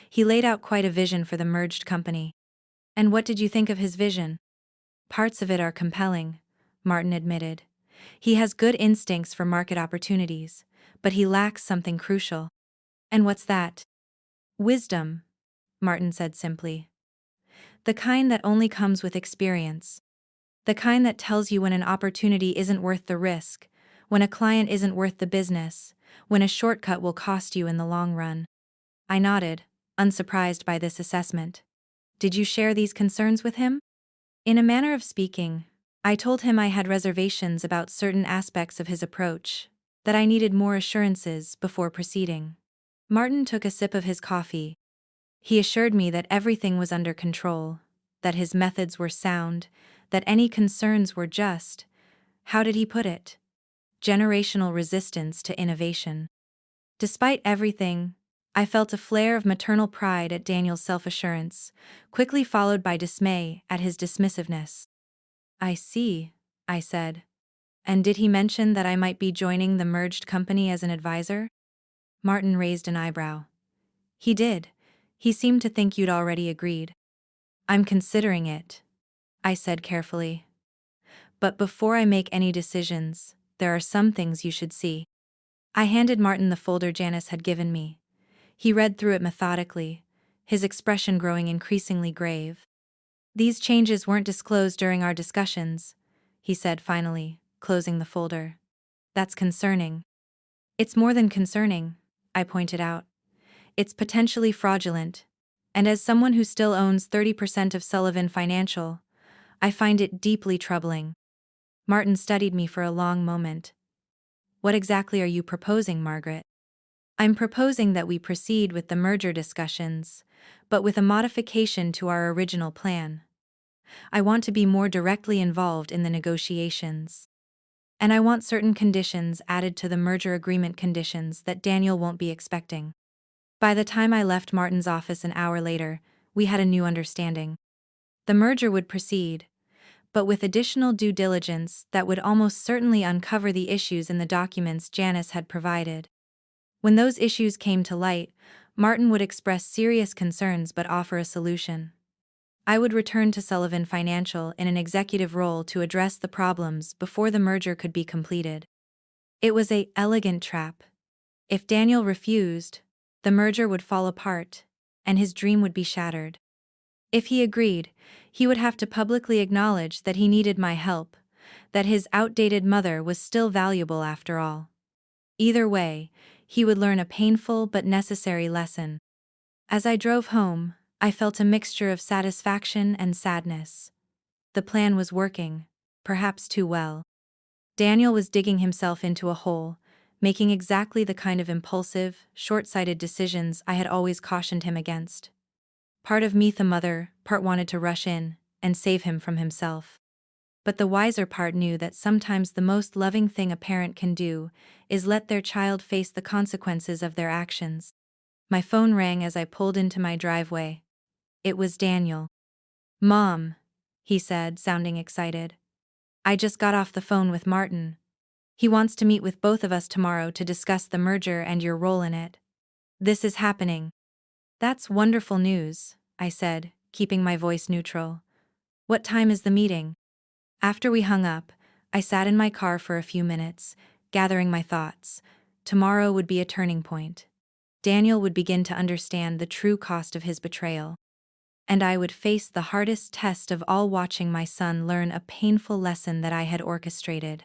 He laid out quite a vision for the merged company. And what did you think of his vision? Parts of it are compelling, Martin admitted. He has good instincts for market opportunities, but he lacks something crucial. And what's that? Wisdom, Martin said simply. The kind that only comes with experience. The kind that tells you when an opportunity isn't worth the risk, when a client isn't worth the business, when a shortcut will cost you in the long run. I nodded, unsurprised by this assessment. Did you share these concerns with him? In a manner of speaking, I told him I had reservations about certain aspects of his approach, that I needed more assurances before proceeding. Martin took a sip of his coffee. He assured me that everything was under control, that his methods were sound, that any concerns were just, how did he put it? Generational resistance to innovation. Despite everything, I felt a flare of maternal pride at Daniel's self-assurance, quickly followed by dismay at his dismissiveness. I see, I said. And did he mention that I might be joining the merged company as an advisor? Martin raised an eyebrow. He did. He seemed to think you'd already agreed. I'm considering it, I said carefully. But before I make any decisions, there are some things you should see. I handed Martin the folder Janice had given me. He read through it methodically, his expression growing increasingly grave. These changes weren't disclosed during our discussions, he said finally, closing the folder. That's concerning. It's more than concerning, I pointed out. It's potentially fraudulent. And as someone who still owns 30% of Sullivan Financial, I find it deeply troubling. Martin studied me for a long moment. What exactly are you proposing, Margaret? I'm proposing that we proceed with the merger discussions, but with a modification to our original plan. I want to be more directly involved in the negotiations. And I want certain conditions added to the merger agreement conditions that Daniel won't be expecting. By the time I left Martin's office an hour later, we had a new understanding. The merger would proceed, but with additional due diligence that would almost certainly uncover the issues in the documents Janice had provided. When those issues came to light, Martin would express serious concerns but offer a solution. I would return to Sullivan Financial in an executive role to address the problems before the merger could be completed. It was an elegant trap. If Daniel refused, the merger would fall apart, and his dream would be shattered. If he agreed, he would have to publicly acknowledge that he needed my help, that his outdated mother was still valuable after all. Either way, he would learn a painful but necessary lesson. As I drove home, I felt a mixture of satisfaction and sadness. The plan was working, perhaps too well. Daniel was digging himself into a hole, making exactly the kind of impulsive, short-sighted decisions I had always cautioned him against. Part of me, the mother, part wanted to rush in and save him from himself. But the wiser part knew that sometimes the most loving thing a parent can do is let their child face the consequences of their actions. My phone rang as I pulled into my driveway. It was Daniel. "Mom," he said, sounding excited. "I just got off the phone with Martin. He wants to meet with both of us tomorrow to discuss the merger and your role in it. This is happening." "That's wonderful news," I said, keeping my voice neutral. "What time is the meeting?" After we hung up, I sat in my car for a few minutes, gathering my thoughts. Tomorrow would be a turning point. Daniel would begin to understand the true cost of his betrayal. And I would face the hardest test of all, watching my son learn a painful lesson that I had orchestrated.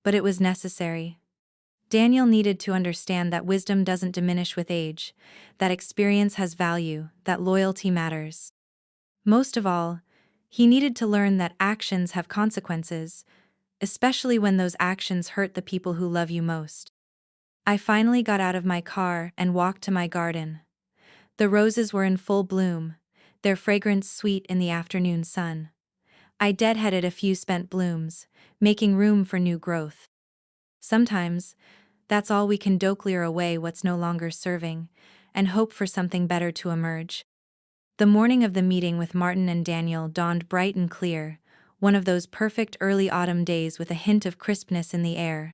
But it was necessary. Daniel needed to understand that wisdom doesn't diminish with age, that experience has value, that loyalty matters. Most of all, he needed to learn that actions have consequences, especially when those actions hurt the people who love you most. I finally got out of my car and walked to my garden. The roses were in full bloom, their fragrance sweet in the afternoon sun. I deadheaded a few spent blooms, making room for new growth. Sometimes, that's all we can do: clear away what's no longer serving, and hope for something better to emerge. The morning of the meeting with Martin and Daniel dawned bright and clear, one of those perfect early autumn days with a hint of crispness in the air.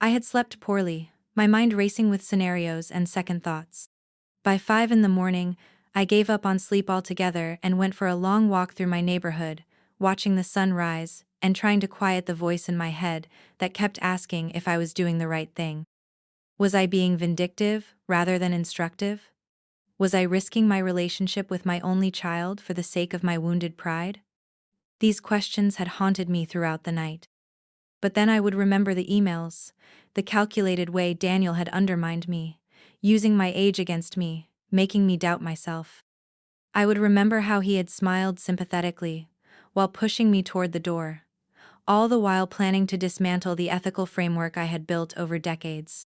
I had slept poorly, my mind racing with scenarios and second thoughts. By 5 in the morning, I gave up on sleep altogether and went for a long walk through my neighborhood, watching the sun rise and trying to quiet the voice in my head that kept asking if I was doing the right thing. Was I being vindictive rather than instructive? Was I risking my relationship with my only child for the sake of my wounded pride? These questions had haunted me throughout the night. But then I would remember the emails, the calculated way Daniel had undermined me, using my age against me, making me doubt myself. I would remember how he had smiled sympathetically while pushing me toward the door, all the while planning to dismantle the ethical framework I had built over decades.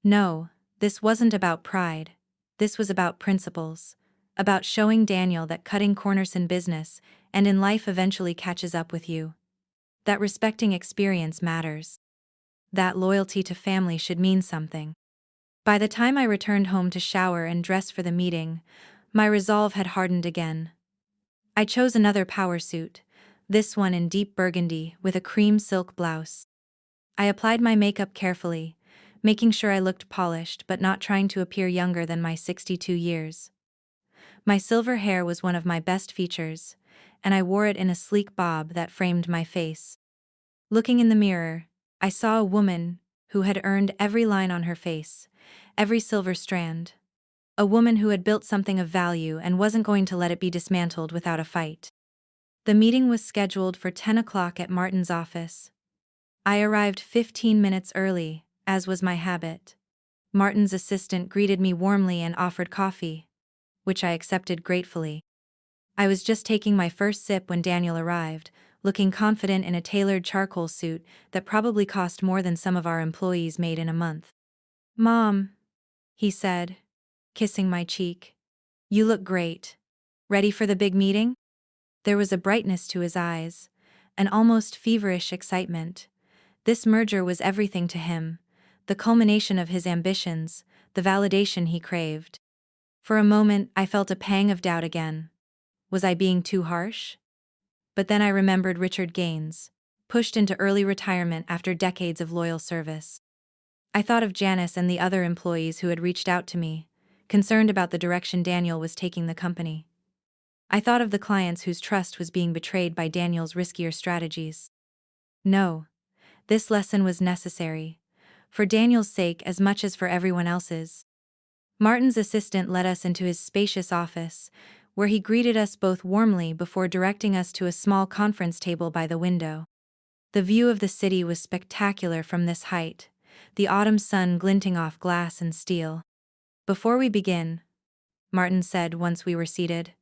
No, this wasn't about pride. This was about principles, about showing Daniel that cutting corners in business and in life eventually catches up with you. That respecting experience matters. That loyalty to family should mean something. By the time I returned home to shower and dress for the meeting, my resolve had hardened again. I chose another power suit, this one in deep burgundy with a cream silk blouse. I applied my makeup carefully, making sure I looked polished but not trying to appear younger than my 62 years. My silver hair was one of my best features, and I wore it in a sleek bob that framed my face. Looking in the mirror, I saw a woman who had earned every line on her face, every silver strand. A woman who had built something of value and wasn't going to let it be dismantled without a fight. The meeting was scheduled for 10 o'clock at Martin's office. I arrived 15 minutes early, as was my habit. Martin's assistant greeted me warmly and offered coffee, which I accepted gratefully. I was just taking my first sip when Daniel arrived, looking confident in a tailored charcoal suit that probably cost more than some of our employees made in a month. "Mom," he said, kissing my cheek. "You look great. Ready for the big meeting?" There was a brightness to his eyes, an almost feverish excitement. This merger was everything to him, the culmination of his ambitions, the validation he craved. For a moment, I felt a pang of doubt again. Was I being too harsh? But then I remembered Richard Gaines, pushed into early retirement after decades of loyal service. I thought of Janice and the other employees who had reached out to me, concerned about the direction Daniel was taking the company. I thought of the clients whose trust was being betrayed by Daniel's riskier strategies. No, this lesson was necessary, for Daniel's sake as much as for everyone else's. Martin's assistant led us into his spacious office, where he greeted us both warmly before directing us to a small conference table by the window. The view of the city was spectacular from this height, the autumn sun glinting off glass and steel. "Before we begin," Martin said once we were seated,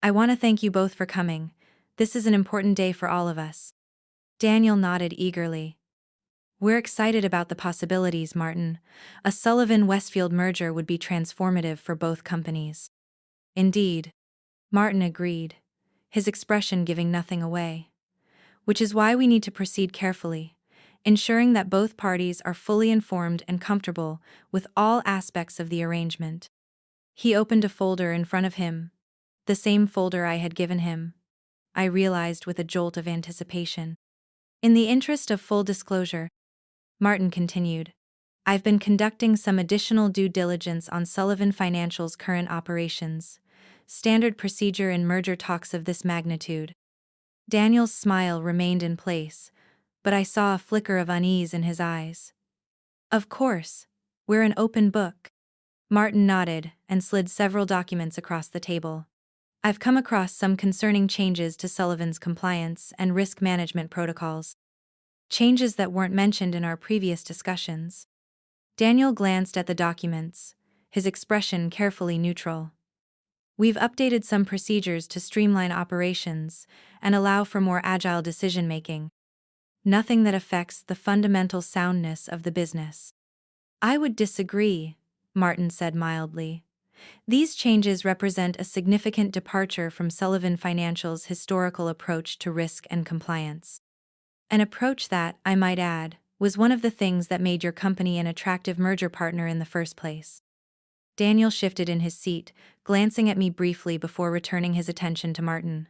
"I want to thank you both for coming. This is an important day for all of us." Daniel nodded eagerly. "We're excited about the possibilities, Martin. A Sullivan-Westfield merger would be transformative for both companies." "Indeed," Martin agreed, his expression giving nothing away. "Which is why we need to proceed carefully, ensuring that both parties are fully informed and comfortable with all aspects of the arrangement." He opened a folder in front of him, the same folder I had given him. I realized with a jolt of anticipation. "In the interest of full disclosure," Martin continued, "I've been conducting some additional due diligence on Sullivan Financial's current operations, standard procedure in merger talks of this magnitude." Daniel's smile remained in place, but I saw a flicker of unease in his eyes. "Of course, we're an open book." Martin nodded and slid several documents across the table. "I've come across some concerning changes to Sullivan's compliance and risk management protocols. Changes that weren't mentioned in our previous discussions." Daniel glanced at the documents, his expression carefully neutral. "We've updated some procedures to streamline operations and allow for more agile decision-making. Nothing that affects the fundamental soundness of the business." "I would disagree," Martin said mildly. "These changes represent a significant departure from Sullivan Financial's historical approach to risk and compliance. An approach that, I might add, was one of the things that made your company an attractive merger partner in the first place." Daniel shifted in his seat, glancing at me briefly before returning his attention to Martin.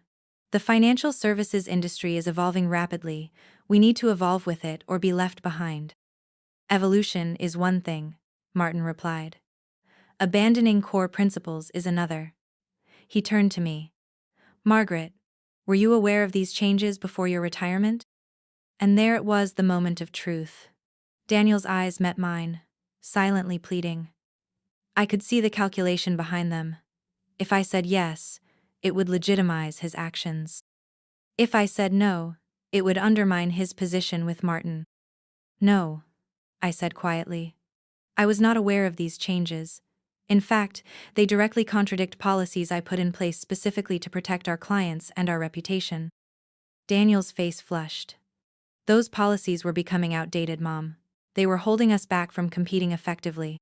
"The financial services industry is evolving rapidly. We need to evolve with it or be left behind." "Evolution is one thing," Martin replied. "Abandoning core principles is another." He turned to me. "Margaret, were you aware of these changes before your retirement?" And there it was, the moment of truth. Daniel's eyes met mine, silently pleading. I could see the calculation behind them. If I said yes, it would legitimize his actions. If I said no, it would undermine his position with Martin. "No," I said quietly. "I was not aware of these changes. In fact, they directly contradict policies I put in place specifically to protect our clients and our reputation." Daniel's face flushed. "Those policies were becoming outdated, Mom. They were holding us back from competing effectively."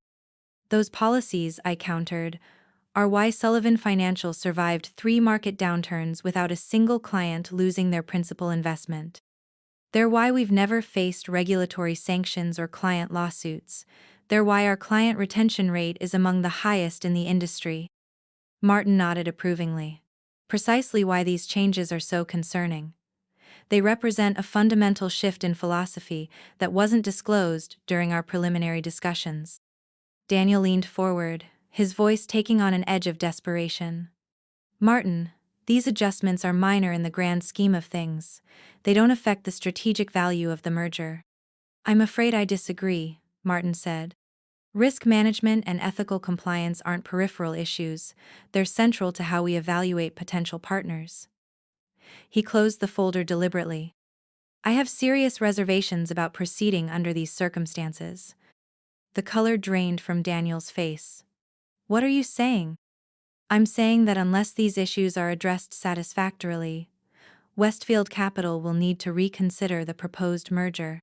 "Those policies," I countered, "are why Sullivan Financial survived 3 market downturns without a single client losing their principal investment. They're why we've never faced regulatory sanctions or client lawsuits. They're why our client retention rate is among the highest in the industry." Martin nodded approvingly. "Precisely why these changes are so concerning. They represent a fundamental shift in philosophy that wasn't disclosed during our preliminary discussions." Daniel leaned forward, his voice taking on an edge of desperation. "Martin, these adjustments are minor in the grand scheme of things. They don't affect the strategic value of the merger." I'm afraid I disagree, Martin said. Risk management and ethical compliance aren't peripheral issues, they're central to how we evaluate potential partners. He closed the folder deliberately. I have serious reservations about proceeding under these circumstances. The color drained from Daniel's face. What are you saying? I'm saying that unless these issues are addressed satisfactorily, Westfield Capital will need to reconsider the proposed merger.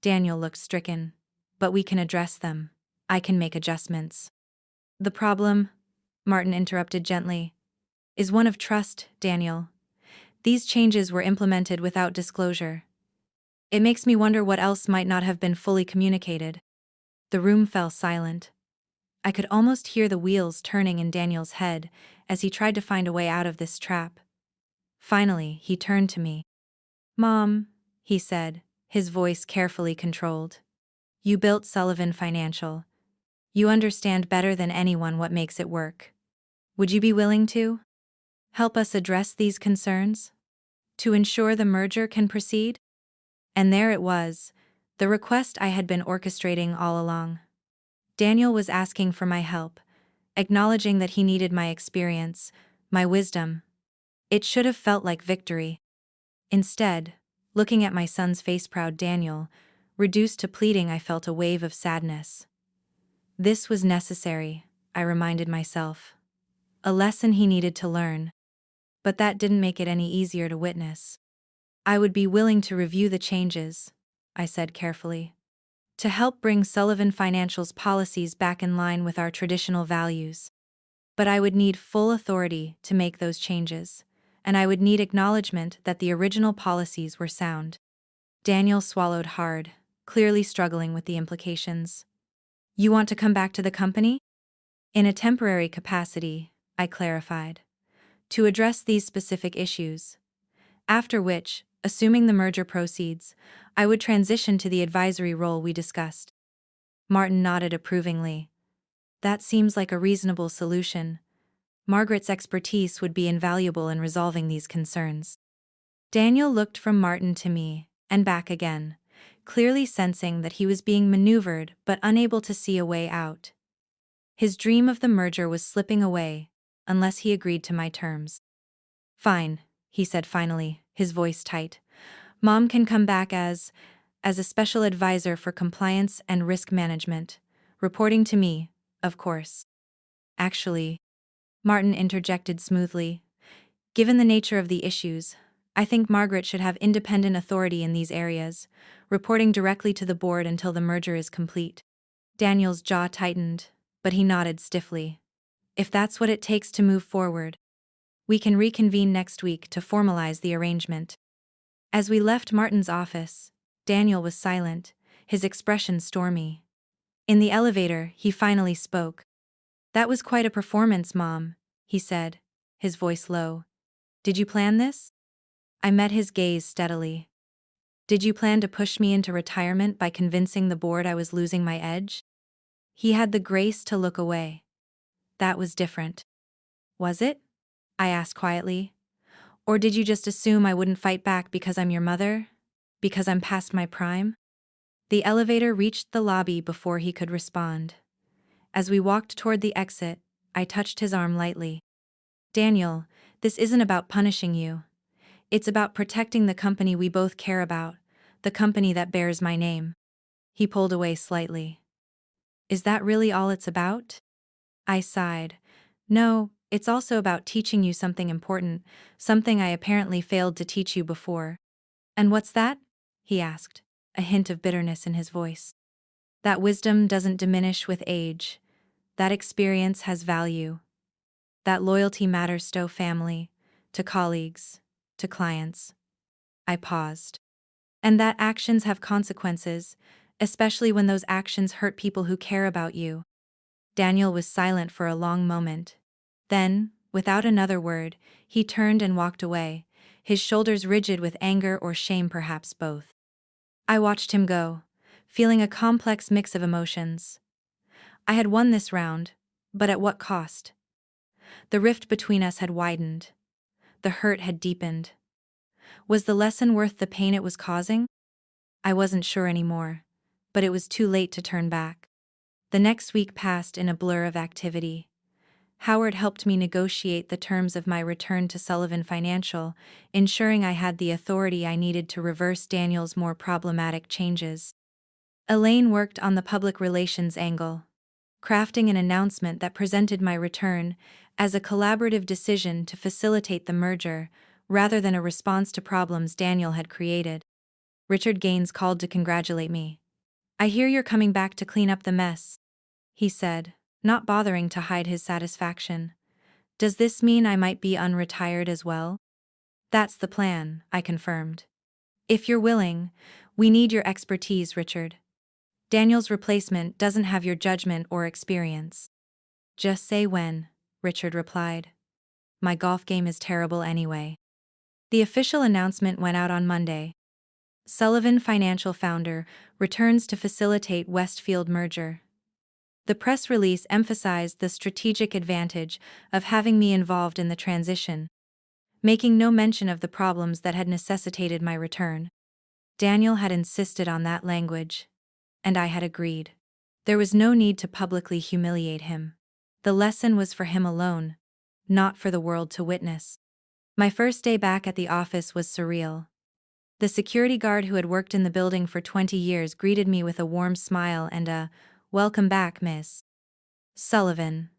Daniel looked stricken. But we can address them. I can make adjustments. The problem, Martin interrupted gently, is one of trust, Daniel. These changes were implemented without disclosure. It makes me wonder what else might not have been fully communicated. The room fell silent. I could almost hear the wheels turning in Daniel's head as he tried to find a way out of this trap. Finally, he turned to me. Mom, he said, his voice carefully controlled. You built Sullivan Financial. You understand better than anyone what makes it work. Would you be willing to help us address these concerns? To ensure the merger can proceed? And there it was, the request I had been orchestrating all along. Daniel was asking for my help, acknowledging that he needed my experience, my wisdom. It should have felt like victory. Instead, looking at my son's face-proud Daniel, reduced to pleading, I felt a wave of sadness. This was necessary, I reminded myself. A lesson he needed to learn. But that didn't make it any easier to witness. I would be willing to review the changes, I said carefully, to help bring Sullivan Financial's policies back in line with our traditional values. But I would need full authority to make those changes, and I would need acknowledgement that the original policies were sound. Daniel swallowed hard, clearly struggling with the implications. You want to come back to the company? In a temporary capacity, I clarified, to address these specific issues. After which, assuming the merger proceeds, I would transition to the advisory role we discussed. Martin nodded approvingly. That seems like a reasonable solution. Margaret's expertise would be invaluable in resolving these concerns. Daniel looked from Martin to me, and back again, clearly sensing that he was being maneuvered but unable to see a way out. His dream of the merger was slipping away, unless he agreed to my terms. Fine, he said finally, his voice tight. Mom can come back as a special advisor for compliance and risk management, reporting to me, of course. Actually, Martin interjected smoothly, given the nature of the issues, I think Margaret should have independent authority in these areas, reporting directly to the board until the merger is complete. Daniel's jaw tightened, but he nodded stiffly. If that's what it takes to move forward, we can reconvene next week to formalize the arrangement. As we left Martin's office, Daniel was silent, his expression stormy. In the elevator, he finally spoke. That was quite a performance, Mom, he said, his voice low. Did you plan this? I met his gaze steadily. Did you plan to push me into retirement by convincing the board I was losing my edge? He had the grace to look away. That was different. Was it? I asked quietly. Or did you just assume I wouldn't fight back because I'm your mother? Because I'm past my prime? The elevator reached the lobby before he could respond. As we walked toward the exit, I touched his arm lightly. Daniel, this isn't about punishing you. It's about protecting the company we both care about, the company that bears my name. He pulled away slightly. Is that really all it's about? I sighed. No, it's also about teaching you something important, something I apparently failed to teach you before. And what's that? He asked, a hint of bitterness in his voice. That wisdom doesn't diminish with age. That experience has value. That loyalty matters to family, to colleagues, to clients. I paused. And that actions have consequences, especially when those actions hurt people who care about you. Daniel was silent for a long moment. Then, without another word, he turned and walked away, his shoulders rigid with anger or shame, perhaps both. I watched him go, feeling a complex mix of emotions. I had won this round, but at what cost? The rift between us had widened. The hurt had deepened. Was the lesson worth the pain it was causing? I wasn't sure anymore, but it was too late to turn back. The next week passed in a blur of activity. Howard helped me negotiate the terms of my return to Sullivan Financial, ensuring I had the authority I needed to reverse Daniel's more problematic changes. Elaine worked on the public relations angle, crafting an announcement that presented my return as a collaborative decision to facilitate the merger, rather than a response to problems Daniel had created. Richard Gaines called to congratulate me. "I hear you're coming back to clean up the mess," he said, not bothering to hide his satisfaction. "Does this mean I might be unretired as well?" "That's the plan," I confirmed. "If you're willing, we need your expertise, Richard. Daniel's replacement doesn't have your judgment or experience." "Just say when," Richard replied. "My golf game is terrible anyway." The official announcement went out on Monday. Sullivan Financial founder returns to facilitate Westfield merger. The press release emphasized the strategic advantage of having me involved in the transition, making no mention of the problems that had necessitated my return. Daniel had insisted on that language, and I had agreed. There was no need to publicly humiliate him. The lesson was for him alone, not for the world to witness. My first day back at the office was surreal. The security guard who had worked in the building for 20 years greeted me with a warm smile and a, "Welcome back, Miss Sullivan."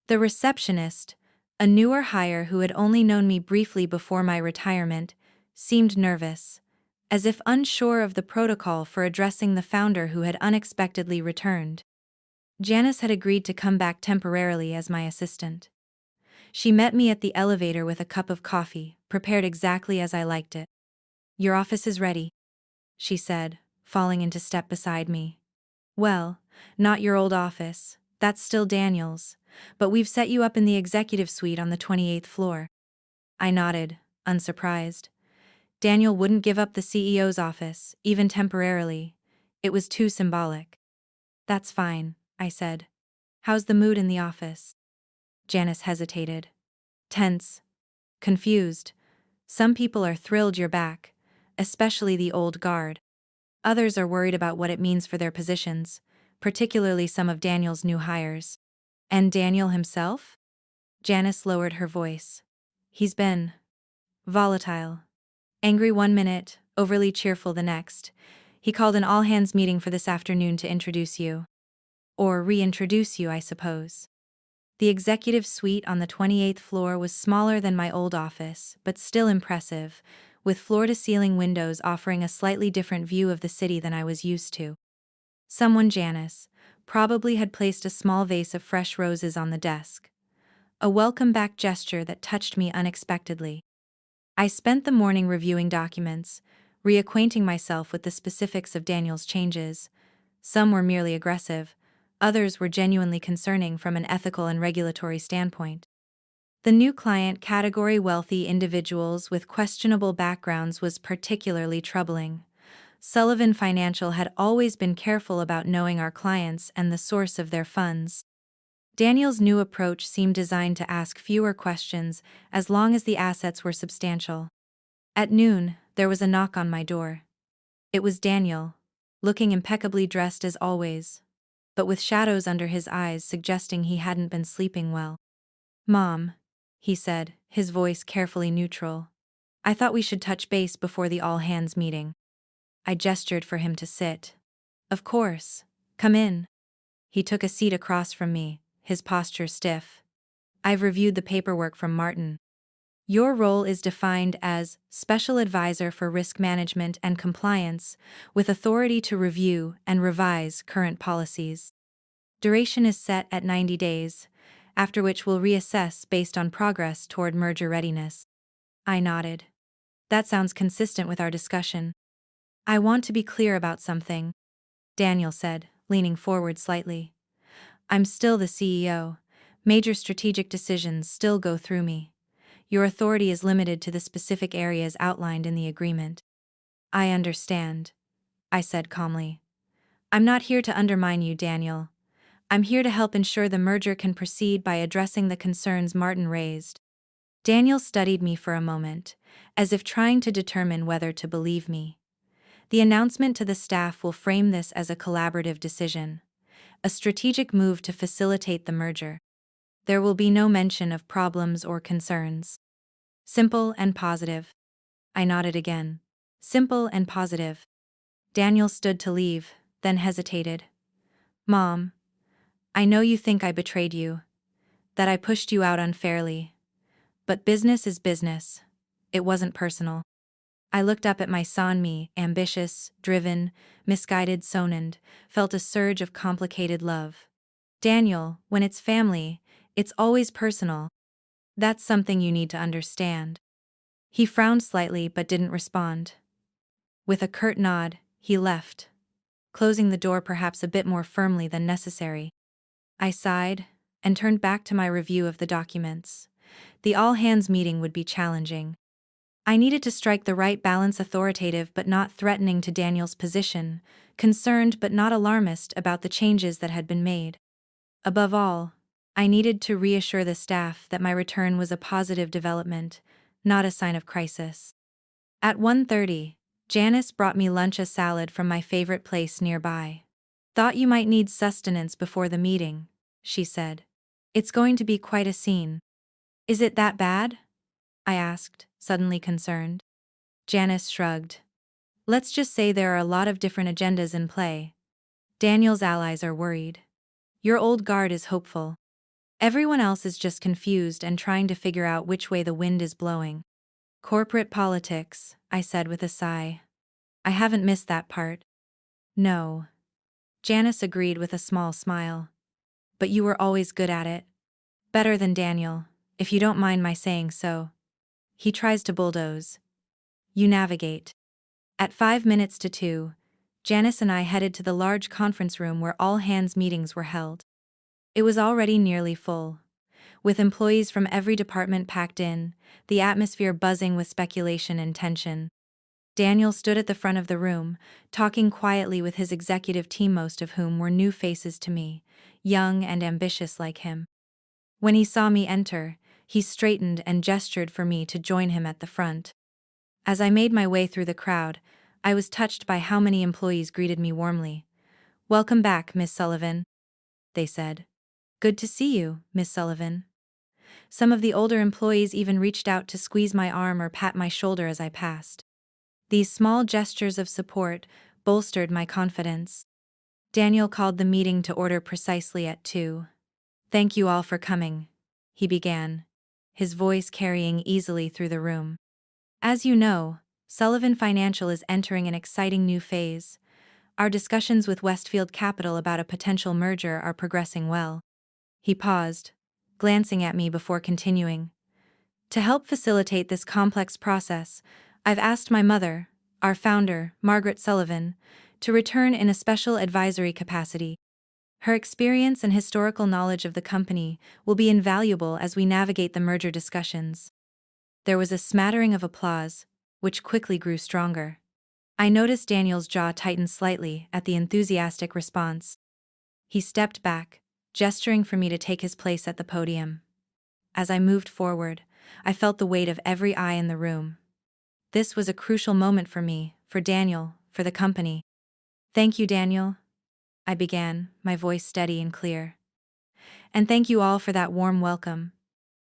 The receptionist, a newer hire who had only known me briefly before my retirement, seemed nervous, as if unsure of the protocol for addressing the founder who had unexpectedly returned. Janice had agreed to come back temporarily as my assistant. She met me at the elevator with a cup of coffee, prepared exactly as I liked it. "Your office is ready," she said, falling into step beside me. "Well, not your old office, that's still Daniel's, but we've set you up in the executive suite on the 28th floor." I nodded, unsurprised. Daniel wouldn't give up the CEO's office, even temporarily. It was too symbolic. "That's fine," I said. "How's the mood in the office?" Janice hesitated. "Tense. Confused. Some people are thrilled you're back, especially the old guard. Others are worried about what it means for their positions, particularly some of Daniel's new hires." "And Daniel himself?" Janice lowered her voice. "He's been volatile. Angry one minute, overly cheerful the next. He called an all-hands meeting for this afternoon to introduce you. Or reintroduce you, I suppose." The executive suite on the 28th floor was smaller than my old office, but still impressive, with floor-to-ceiling windows offering a slightly different view of the city than I was used to. Someone, Janice, probably had placed a small vase of fresh roses on the desk. A welcome-back gesture that touched me unexpectedly. I spent the morning reviewing documents, reacquainting myself with the specifics of Daniel's changes. Some were merely aggressive, others were genuinely concerning from an ethical and regulatory standpoint. The new client category, wealthy individuals with questionable backgrounds, was particularly troubling. Sullivan Financial had always been careful about knowing our clients and the source of their funds. Daniel's new approach seemed designed to ask fewer questions as long as the assets were substantial. At noon, there was a knock on my door. It was Daniel, looking impeccably dressed as always, but with shadows under his eyes suggesting he hadn't been sleeping well. "Mom," he said, his voice carefully neutral. "I thought we should touch base before the all-hands meeting." I gestured for him to sit. "Of course. Come in." He took a seat across from me, his posture stiff. "I've reviewed the paperwork from Martin. Your role is defined as Special Advisor for Risk Management and Compliance, with authority to review and revise current policies. Duration is set at 90 days, after which we'll reassess based on progress toward merger readiness." I nodded. "That sounds consistent with our discussion." "I want to be clear about something," Daniel said, leaning forward slightly. "I'm still the CEO. Major strategic decisions still go through me. Your authority is limited to the specific areas outlined in the agreement." "I understand," I said calmly. "I'm not here to undermine you, Daniel. I'm here to help ensure the merger can proceed by addressing the concerns Martin raised." Daniel studied me for a moment, as if trying to determine whether to believe me. The announcement to the staff will frame this as a collaborative decision, a strategic move to facilitate the merger. There will be no mention of problems or concerns. Simple and positive. I nodded again. Simple and positive. Daniel stood to leave, then hesitated. Mom, I know you think I betrayed you, that I pushed you out unfairly. But business is business. It wasn't personal. I looked up at my son, me, ambitious, driven, misguided Sonand, felt a surge of complicated love. Daniel, when it's family, it's always personal. That's something you need to understand. He frowned slightly but didn't respond. With a curt nod, he left, closing the door perhaps a bit more firmly than necessary. I sighed and turned back to my review of the documents. The all-hands meeting would be challenging. I needed to strike the right balance, authoritative but not threatening to Daniel's position, concerned but not alarmist about the changes that had been made. Above all, I needed to reassure the staff that my return was a positive development, not a sign of crisis. At 1:30, Janice brought me lunch, a salad from my favorite place nearby. Thought you might need sustenance before the meeting, she said. It's going to be quite a scene. Is it that bad? I asked, suddenly concerned. Janice shrugged. Let's just say there are a lot of different agendas in play. Daniel's allies are worried. Your old guard is hopeful. Everyone else is just confused and trying to figure out which way the wind is blowing. Corporate politics, I said with a sigh. I haven't missed that part. No. Janice agreed with a small smile. But you were always good at it. Better than Daniel, if you don't mind my saying so. He tries to bulldoze. You navigate. At 5 minutes to 2, Janice and I headed to the large conference room where all hands meetings were held. It was already nearly full, with employees from every department packed in, the atmosphere buzzing with speculation and tension. Daniel stood at the front of the room, talking quietly with his executive team, most of whom were new faces to me, young and ambitious like him. When he saw me enter, he straightened and gestured for me to join him at the front. As I made my way through the crowd, I was touched by how many employees greeted me warmly. Welcome back, Miss Sullivan, they said. Good to see you, Miss Sullivan. Some of the older employees even reached out to squeeze my arm or pat my shoulder as I passed. These small gestures of support bolstered my confidence. Daniel called the meeting to order precisely at 2. Thank you all for coming, he began, his voice carrying easily through the room. As you know, Sullivan Financial is entering an exciting new phase. Our discussions with Westfield Capital about a potential merger are progressing well. He paused, glancing at me before continuing. To help facilitate this complex process, I've asked my mother, our founder, Margaret Sullivan, to return in a special advisory capacity. Her experience and historical knowledge of the company will be invaluable as we navigate the merger discussions. There was a smattering of applause, which quickly grew stronger. I noticed Daniel's jaw tighten slightly at the enthusiastic response. He stepped back, gesturing for me to take his place at the podium. As I moved forward, I felt the weight of every eye in the room. This was a crucial moment for me, for Daniel, for the company. Thank you, Daniel, I began, my voice steady and clear. And thank you all for that warm welcome.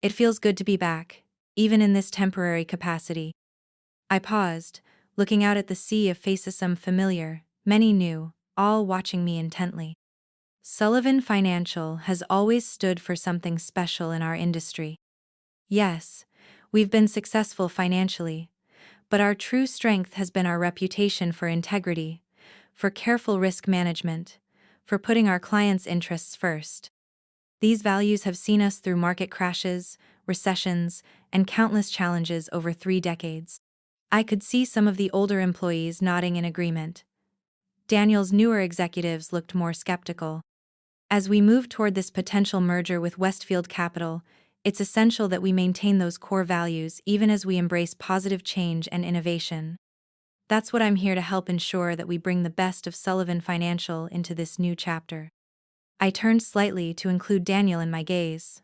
It feels good to be back, even in this temporary capacity. I paused, looking out at the sea of faces, some familiar, many new, all watching me intently. Sullivan Financial has always stood for something special in our industry. Yes, we've been successful financially, but our true strength has been our reputation for integrity, for careful risk management, for putting our clients' interests first. These values have seen us through market crashes, recessions, and countless challenges over 3 decades. I could see some of the older employees nodding in agreement. Daniel's newer executives looked more skeptical. As we move toward this potential merger with Westfield Capital, it's essential that we maintain those core values even as we embrace positive change and innovation. That's what I'm here to help ensure, that we bring the best of Sullivan Financial into this new chapter. I turned slightly to include Daniel in my gaze.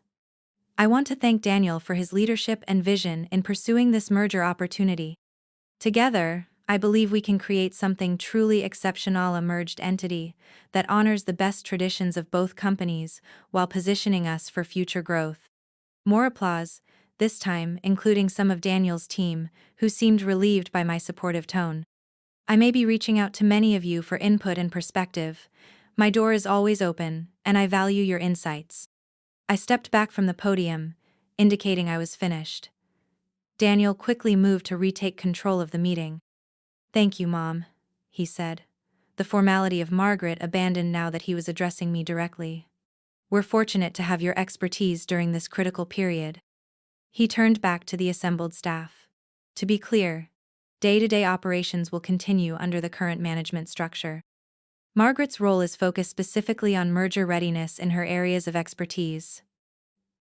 I want to thank Daniel for his leadership and vision in pursuing this merger opportunity. Together, I believe we can create something truly exceptional, a merged entity that honors the best traditions of both companies while positioning us for future growth. More applause, this time including some of Daniel's team, who seemed relieved by my supportive tone. I may be reaching out to many of you for input and perspective. My door is always open, and I value your insights. I stepped back from the podium, indicating I was finished. Daniel quickly moved to retake control of the meeting. "Thank you, Mom," he said, the formality of Margaret abandoned now that he was addressing me directly. "We're fortunate to have your expertise during this critical period." He turned back to the assembled staff. "To be clear, day-to-day operations will continue under the current management structure. Margaret's role is focused specifically on merger readiness in her areas of expertise.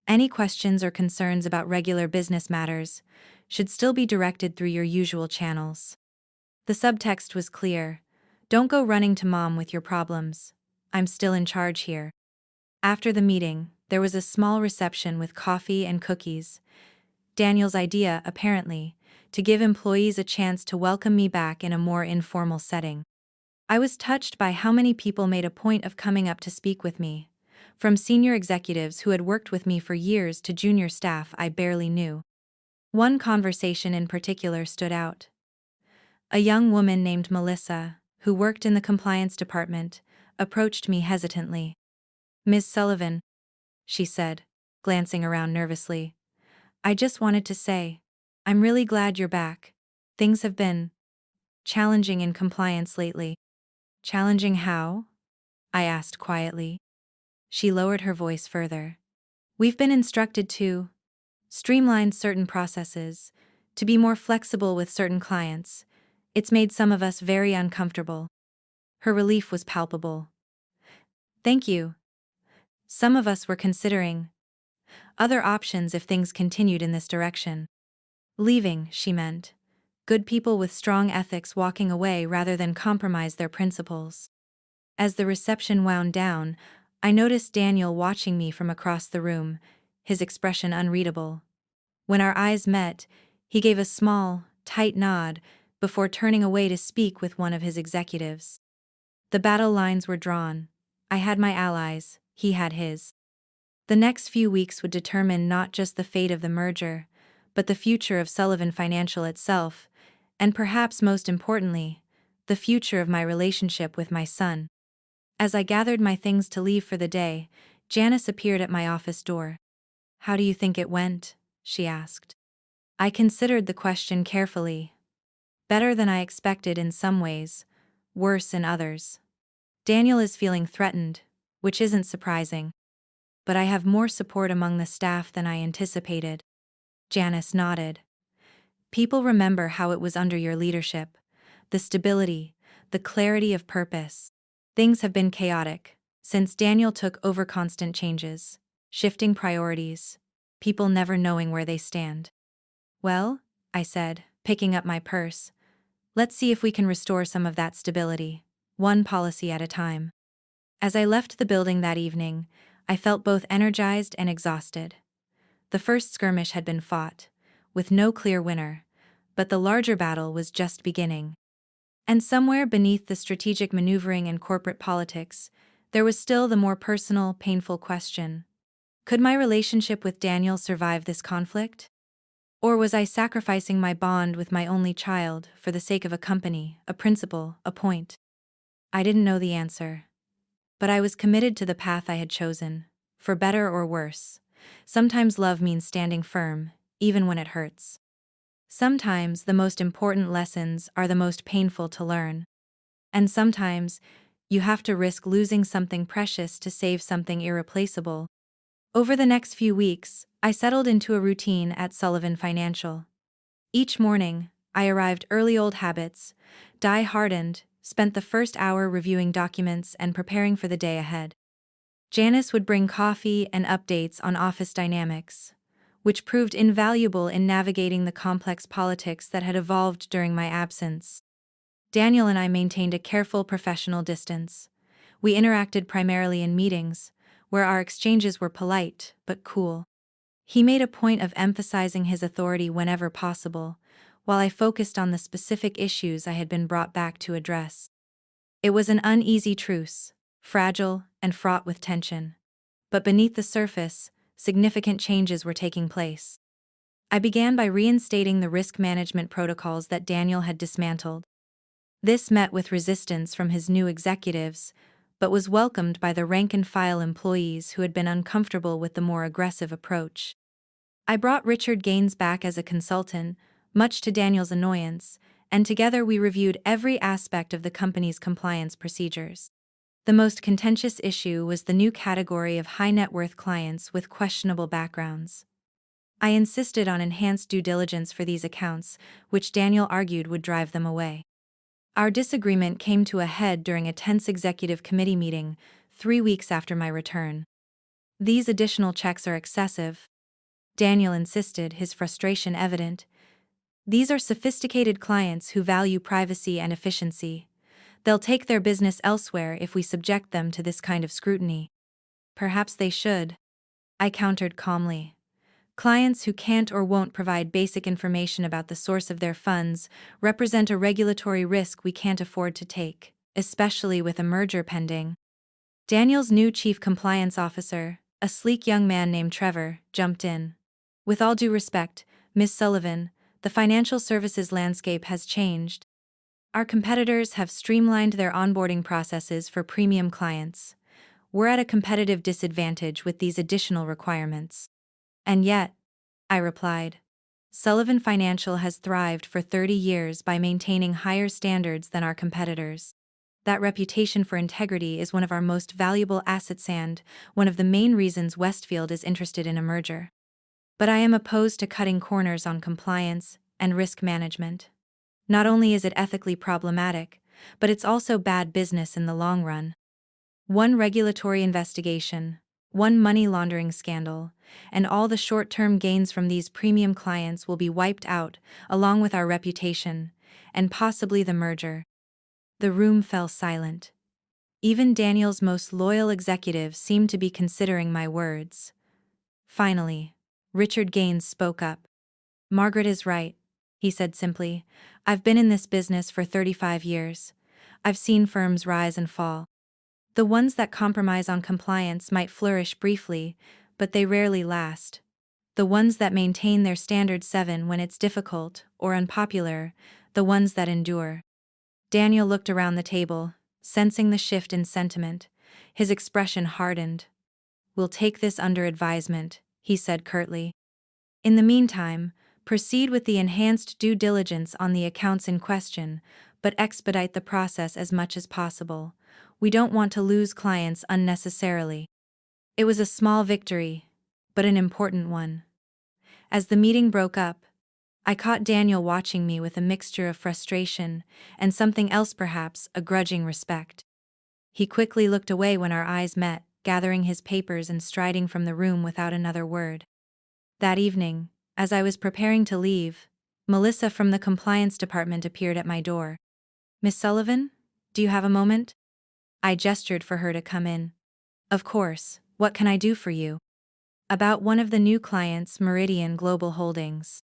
Any questions or concerns about regular business matters should still be directed through your usual channels." The subtext was clear. Don't go running to Mom with your problems. I'm still in charge here. After the meeting, there was a small reception with coffee and cookies. Daniel's idea, apparently, to give employees a chance to welcome me back in a more informal setting. I was touched by how many people made a point of coming up to speak with me, from senior executives who had worked with me for years to junior staff I barely knew. One conversation in particular stood out. A young woman named Melissa, who worked in the compliance department, approached me hesitantly. "Ms. Sullivan," she said, glancing around nervously, "I just wanted to say, I'm really glad you're back. Things have been challenging in compliance lately." "Challenging how?" I asked quietly. She lowered her voice further. "We've been instructed to streamline certain processes, to be more flexible with certain clients. It's made some of us very uncomfortable." Her relief was palpable. "Thank you. Some of us were considering other options if things continued in this direction." Leaving, she meant. Good people with strong ethics walking away rather than compromise their principles. As the reception wound down, I noticed Daniel watching me from across the room, his expression unreadable. When our eyes met, he gave a small, tight nod before turning away to speak with one of his executives. The battle lines were drawn. I had my allies, he had his. The next few weeks would determine not just the fate of the merger, but the future of Sullivan Financial itself, and perhaps most importantly, the future of my relationship with my son. As I gathered my things to leave for the day, Janice appeared at my office door. "How do you think it went?" she asked. I considered the question carefully. Better than I expected in some ways, worse in others. Daniel is feeling threatened, which isn't surprising. But I have more support among the staff than I anticipated. Janice nodded. "People remember how it was under your leadership. The stability, the clarity of purpose. Things have been chaotic since Daniel took over, constant changes, shifting priorities, people never knowing where they stand." "Well," I said, picking up my purse, "let's see if we can restore some of that stability, one policy at a time." As I left the building that evening, I felt both energized and exhausted. The first skirmish had been fought, with no clear winner, but the larger battle was just beginning. And somewhere beneath the strategic maneuvering and corporate politics, there was still the more personal, painful question. Could my relationship with Daniel survive this conflict? Or was I sacrificing my bond with my only child for the sake of a company, a principle, a point? I didn't know the answer. But I was committed to the path I had chosen, for better or worse. Sometimes love means standing firm, even when it hurts. Sometimes the most important lessons are the most painful to learn. And sometimes, you have to risk losing something precious to save something irreplaceable. Over the next few weeks, I settled into a routine at Sullivan Financial. Each morning, I arrived early, old habits, die-hardened, spent the first hour reviewing documents and preparing for the day ahead. Janice would bring coffee and updates on office dynamics, which proved invaluable in navigating the complex politics that had evolved during my absence. Daniel and I maintained a careful professional distance. We interacted primarily in meetings, where our exchanges were polite but cool. He made a point of emphasizing his authority whenever possible, while I focused on the specific issues I had been brought back to address. It was an uneasy truce, fragile and fraught with tension. But beneath the surface, significant changes were taking place. I began by reinstating the risk management protocols that Daniel had dismantled. This met with resistance from his new executives, but was welcomed by the rank-and-file employees who had been uncomfortable with the more aggressive approach. I brought Richard Gaines back as a consultant, much to Daniel's annoyance, and together we reviewed every aspect of the company's compliance procedures. The most contentious issue was the new category of high-net-worth clients with questionable backgrounds. I insisted on enhanced due diligence for these accounts, which Daniel argued would drive them away. Our disagreement came to a head during a tense executive committee meeting 3 weeks after my return. "These additional checks are excessive," Daniel insisted, his frustration evident. "These are sophisticated clients who value privacy and efficiency. They'll take their business elsewhere if we subject them to this kind of scrutiny." "Perhaps they should," I countered calmly. "Clients who can't or won't provide basic information about the source of their funds represent a regulatory risk we can't afford to take, especially with a merger pending." Daniel's new chief compliance officer, a sleek young man named Trevor, jumped in. "With all due respect, Ms. Sullivan, the financial services landscape has changed. Our competitors have streamlined their onboarding processes for premium clients. We're at a competitive disadvantage with these additional requirements." "And yet," I replied, "Sullivan Financial has thrived for 30 years by maintaining higher standards than our competitors. That reputation for integrity is one of our most valuable assets and one of the main reasons Westfield is interested in a merger. But I am opposed to cutting corners on compliance and risk management. Not only is it ethically problematic, but it's also bad business in the long run. One regulatory investigation, one money laundering scandal, and all the short-term gains from these premium clients will be wiped out, along with our reputation, and possibly the merger." The room fell silent. Even Daniel's most loyal executives seemed to be considering my words. Finally, Richard Gaines spoke up. "Margaret is right," he said simply. "I've been in this business for 35 years. I've seen firms rise and fall. The ones that compromise on compliance might flourish briefly, but they rarely last. The ones that maintain their standard 7 when it's difficult or unpopular, the ones that endure." Daniel looked around the table, sensing the shift in sentiment. His expression hardened. "We'll take this under advisement," he said curtly. "In the meantime, proceed with the enhanced due diligence on the accounts in question, but expedite the process as much as possible. We don't want to lose clients unnecessarily." It was a small victory, but an important one. As the meeting broke up, I caught Daniel watching me with a mixture of frustration and something else, perhaps a grudging respect. He quickly looked away when our eyes met, gathering his papers and striding from the room without another word. That evening, as I was preparing to leave, Melissa from the compliance department appeared at my door. "Miss Sullivan, do you have a moment?" I gestured for her to come in. "Of course, what can I do for you?" "About one of the new clients, Meridian Global Holdings."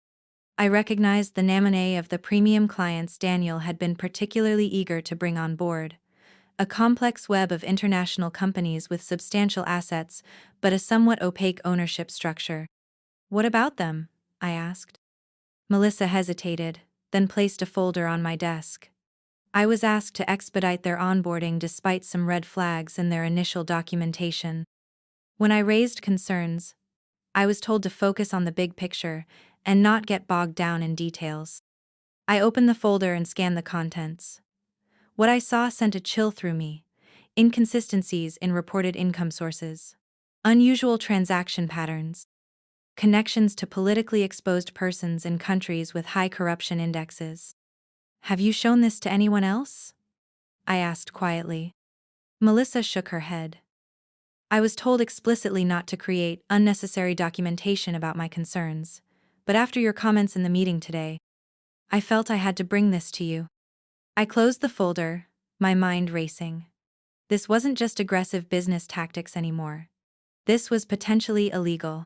I recognized the name of the premium clients Daniel had been particularly eager to bring on board. A complex web of international companies with substantial assets, but a somewhat opaque ownership structure. "What about them?" I asked. Melissa hesitated, then placed a folder on my desk. "I was asked to expedite their onboarding despite some red flags in their initial documentation. When I raised concerns, I was told to focus on the big picture and not get bogged down in details." I opened the folder and scanned the contents. What I saw sent a chill through me. Inconsistencies in reported income sources, unusual transaction patterns, connections to politically exposed persons in countries with high corruption indexes. "Have you shown this to anyone else?" I asked quietly. Melissa shook her head. "I was told explicitly not to create unnecessary documentation about my concerns, but after your comments in the meeting today, I felt I had to bring this to you." I closed the folder, my mind racing. This wasn't just aggressive business tactics anymore. This was potentially illegal.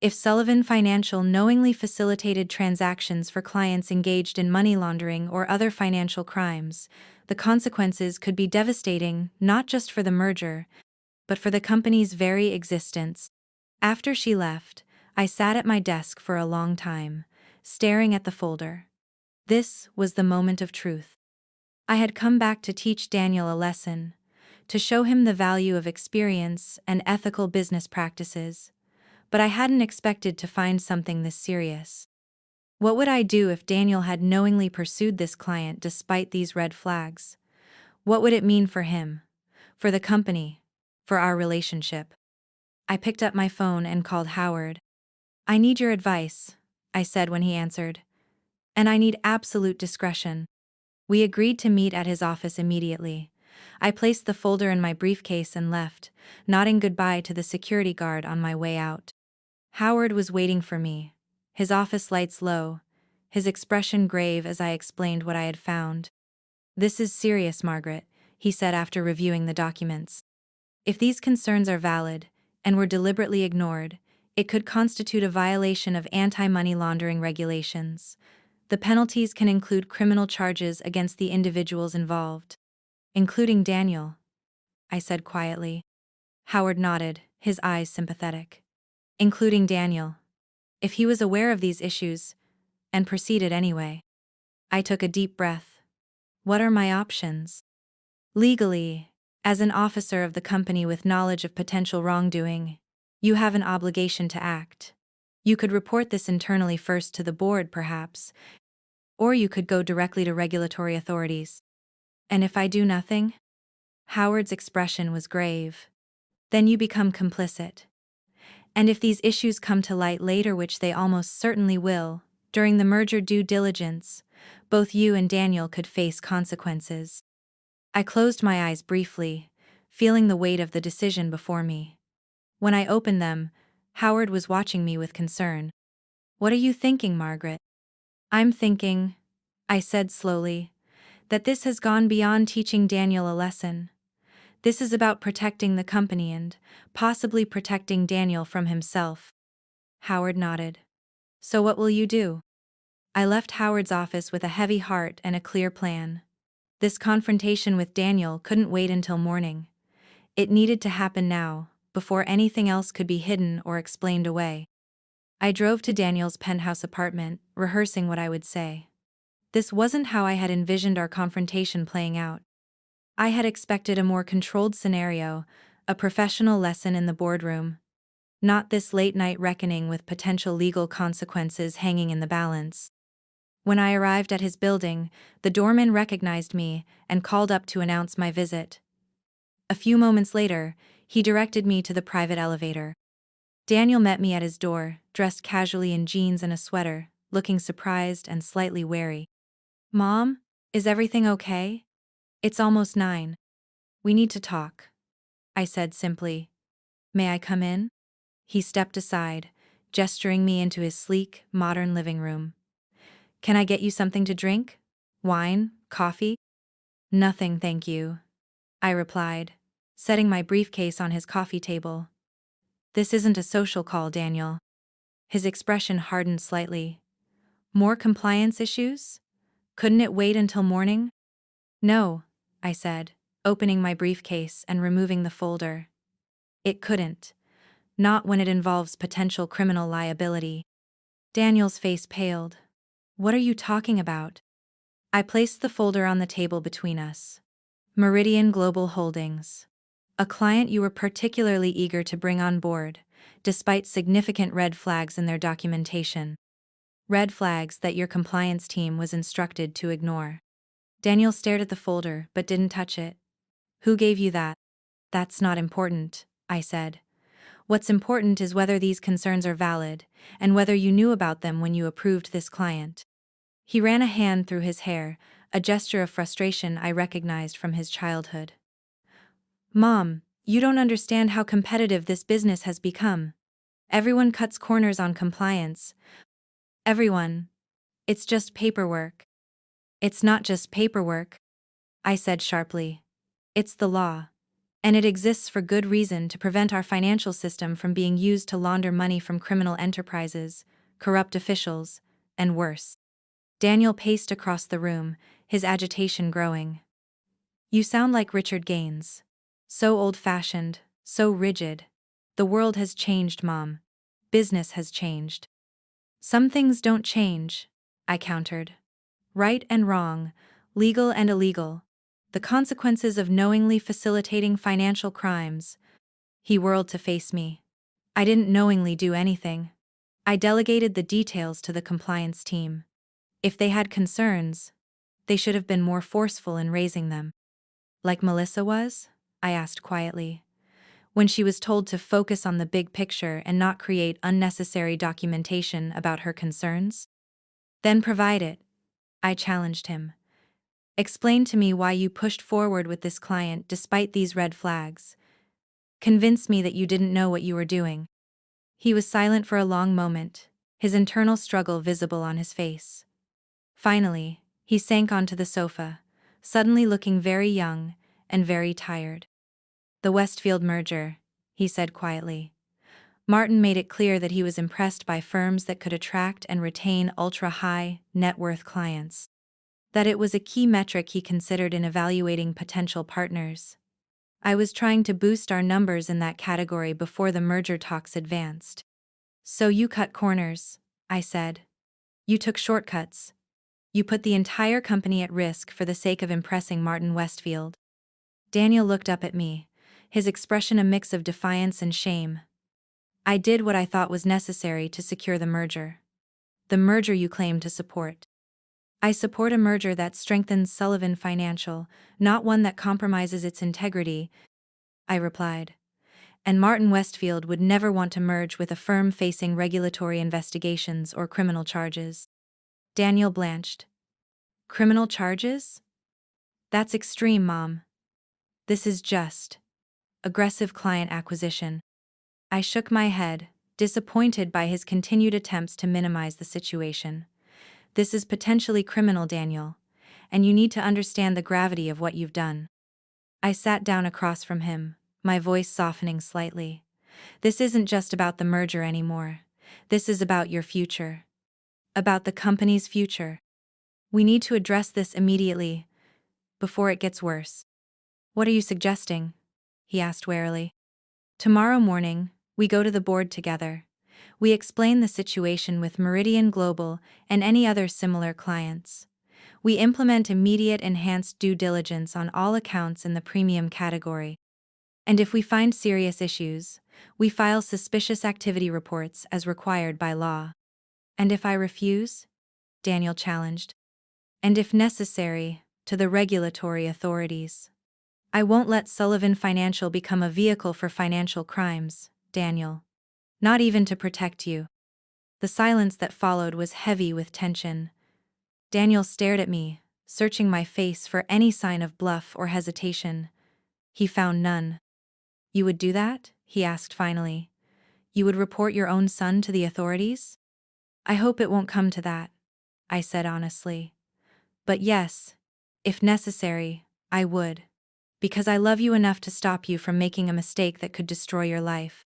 If Sullivan Financial knowingly facilitated transactions for clients engaged in money laundering or other financial crimes, the consequences could be devastating not just for the merger, but for the company's very existence. After she left, I sat at my desk for a long time, staring at the folder. This was the moment of truth. I had come back to teach Daniel a lesson, to show him the value of experience and ethical business practices, but I hadn't expected to find something this serious. What would I do if Daniel had knowingly pursued this client despite these red flags? What would it mean for him, for the company, for our relationship? I picked up my phone and called Howard. "I need your advice," I said when he answered. "And I need absolute discretion." We agreed to meet at his office immediately. I placed the folder in my briefcase and left, nodding goodbye to the security guard on my way out. Howard was waiting for me, his office lights low, his expression grave as I explained what I had found. "This is serious, Margaret," he said after reviewing the documents. "If these concerns are valid, and were deliberately ignored, it could constitute a violation of anti-money laundering regulations. The penalties can include criminal charges against the individuals involved, including Daniel," I said quietly. Howard nodded, his eyes sympathetic. "Including Daniel. If he was aware of these issues, and proceeded anyway." I took a deep breath. What are my options? Legally, as an officer of the company with knowledge of potential wrongdoing, you have an obligation to act. You could report this internally first to the board, perhaps, or you could go directly to regulatory authorities. And if I do nothing? Howard's expression was grave. Then you become complicit. And if these issues come to light later, which they almost certainly will, during the merger due diligence, both you and Daniel could face consequences. I closed my eyes briefly, feeling the weight of the decision before me. When I opened them, Howard was watching me with concern. "What are you thinking, Margaret?" "I'm thinking," I said slowly, "that this has gone beyond teaching Daniel a lesson. This is about protecting the company and possibly protecting Daniel from himself." Howard nodded. "So what will you do?" I left Howard's office with a heavy heart and a clear plan. This confrontation with Daniel couldn't wait until morning. It needed to happen now, before anything else could be hidden or explained away. I drove to Daniel's penthouse apartment, rehearsing what I would say. This wasn't how I had envisioned our confrontation playing out. I had expected a more controlled scenario, a professional lesson in the boardroom. Not this late-night reckoning with potential legal consequences hanging in the balance. When I arrived at his building, the doorman recognized me and called up to announce my visit. A few moments later, he directed me to the private elevator. Daniel met me at his door, dressed casually in jeans and a sweater, looking surprised and slightly wary. "Mom, is everything okay? It's almost 9. We need to talk," I said simply. "May I come in?" He stepped aside, gesturing me into his sleek, modern living room. "Can I get you something to drink? Wine? Coffee?" "Nothing, thank you," I replied, setting my briefcase on his coffee table. "This isn't a social call, Daniel." His expression hardened slightly. "More compliance issues? Couldn't it wait until morning?" "No," I said, opening my briefcase and removing the folder. "It couldn't. Not when it involves potential criminal liability." Daniel's face paled. "What are you talking about?" I placed the folder on the table between us. "Meridian Global Holdings. A client you were particularly eager to bring on board, despite significant red flags in their documentation. Red flags that your compliance team was instructed to ignore." Daniel stared at the folder but didn't touch it. "Who gave you that?" "That's not important," I said. "What's important is whether these concerns are valid, and whether you knew about them when you approved this client." He ran a hand through his hair, a gesture of frustration I recognized from his childhood. "Mom, you don't understand how competitive this business has become. Everyone cuts corners on compliance. Everyone. It's just paperwork." "It's not just paperwork," I said sharply. "It's the law. And it exists for good reason to prevent our financial system from being used to launder money from criminal enterprises, corrupt officials, and worse. Daniel paced across the room, his agitation growing. You sound like Richard Gaines. So old-fashioned, so rigid. The world has changed, Mom. Business has changed. Some things don't change, I countered. Right and wrong, legal and illegal. The consequences of knowingly facilitating financial crimes. He whirled to face me. I didn't knowingly do anything. I delegated the details to the compliance team. If they had concerns, they should have been more forceful in raising them. Like Melissa was? I asked quietly. When she was told to focus on the big picture and not create unnecessary documentation about her concerns? Then provide it, I challenged him. Explain to me why you pushed forward with this client despite these red flags. Convince me that you didn't know what you were doing. He was silent for a long moment, his internal struggle visible on his face. Finally, he sank onto the sofa, suddenly looking very young and very tired. The Westfield merger, he said quietly. Martin made it clear that he was impressed by firms that could attract and retain ultra-high, net-worth clients. That it was a key metric he considered in evaluating potential partners. I was trying to boost our numbers in that category before the merger talks advanced. So you cut corners, I said. You took shortcuts. You put the entire company at risk for the sake of impressing Martin Westfield. Daniel looked up at me, his expression a mix of defiance and shame. I did what I thought was necessary to secure the merger. The merger you claim to support. I support a merger that strengthens Sullivan Financial, not one that compromises its integrity, I replied. And Martin Westfield would never want to merge with a firm facing regulatory investigations or criminal charges. Daniel blanched. Criminal charges? That's extreme, Mom. This is just aggressive client acquisition. I shook my head, disappointed by his continued attempts to minimize the situation. This is potentially criminal, Daniel, and you need to understand the gravity of what you've done. I sat down across from him, my voice softening slightly. This isn't just about the merger anymore. This is about your future. About the company's future. We need to address this immediately, before it gets worse. What are you suggesting? He asked warily. Tomorrow morning, we go to the board together. We explain the situation with Meridian Global and any other similar clients. We implement immediate enhanced due diligence on all accounts in the premium category. And if we find serious issues, we file suspicious activity reports as required by law. And if I refuse? Daniel challenged. And if necessary, to the regulatory authorities. I won't let Sullivan Financial become a vehicle for financial crimes, Daniel. Not even to protect you. The silence that followed was heavy with tension. Daniel stared at me, searching my face for any sign of bluff or hesitation. He found none. You would do that? He asked finally. You would report your own son to the authorities? I hope it won't come to that, I said honestly. But yes, if necessary, I would. Because I love you enough to stop you from making a mistake that could destroy your life.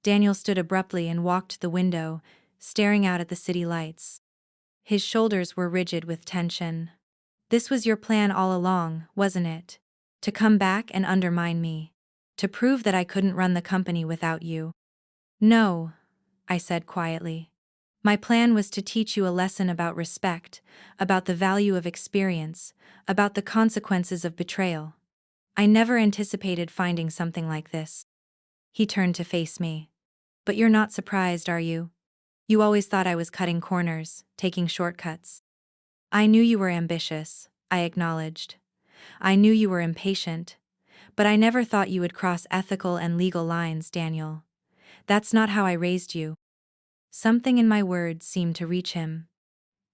Daniel stood abruptly and walked to the window, staring out at the city lights. His shoulders were rigid with tension. This was your plan all along, wasn't it? To come back and undermine me. To prove that I couldn't run the company without you. No, I said quietly. My plan was to teach you a lesson about respect, about the value of experience, about the consequences of betrayal. I never anticipated finding something like this. He turned to face me. But you're not surprised, are you? You always thought I was cutting corners, taking shortcuts. I knew you were ambitious, I acknowledged. I knew you were impatient. But I never thought you would cross ethical and legal lines, Daniel. That's not how I raised you. Something in my words seemed to reach him.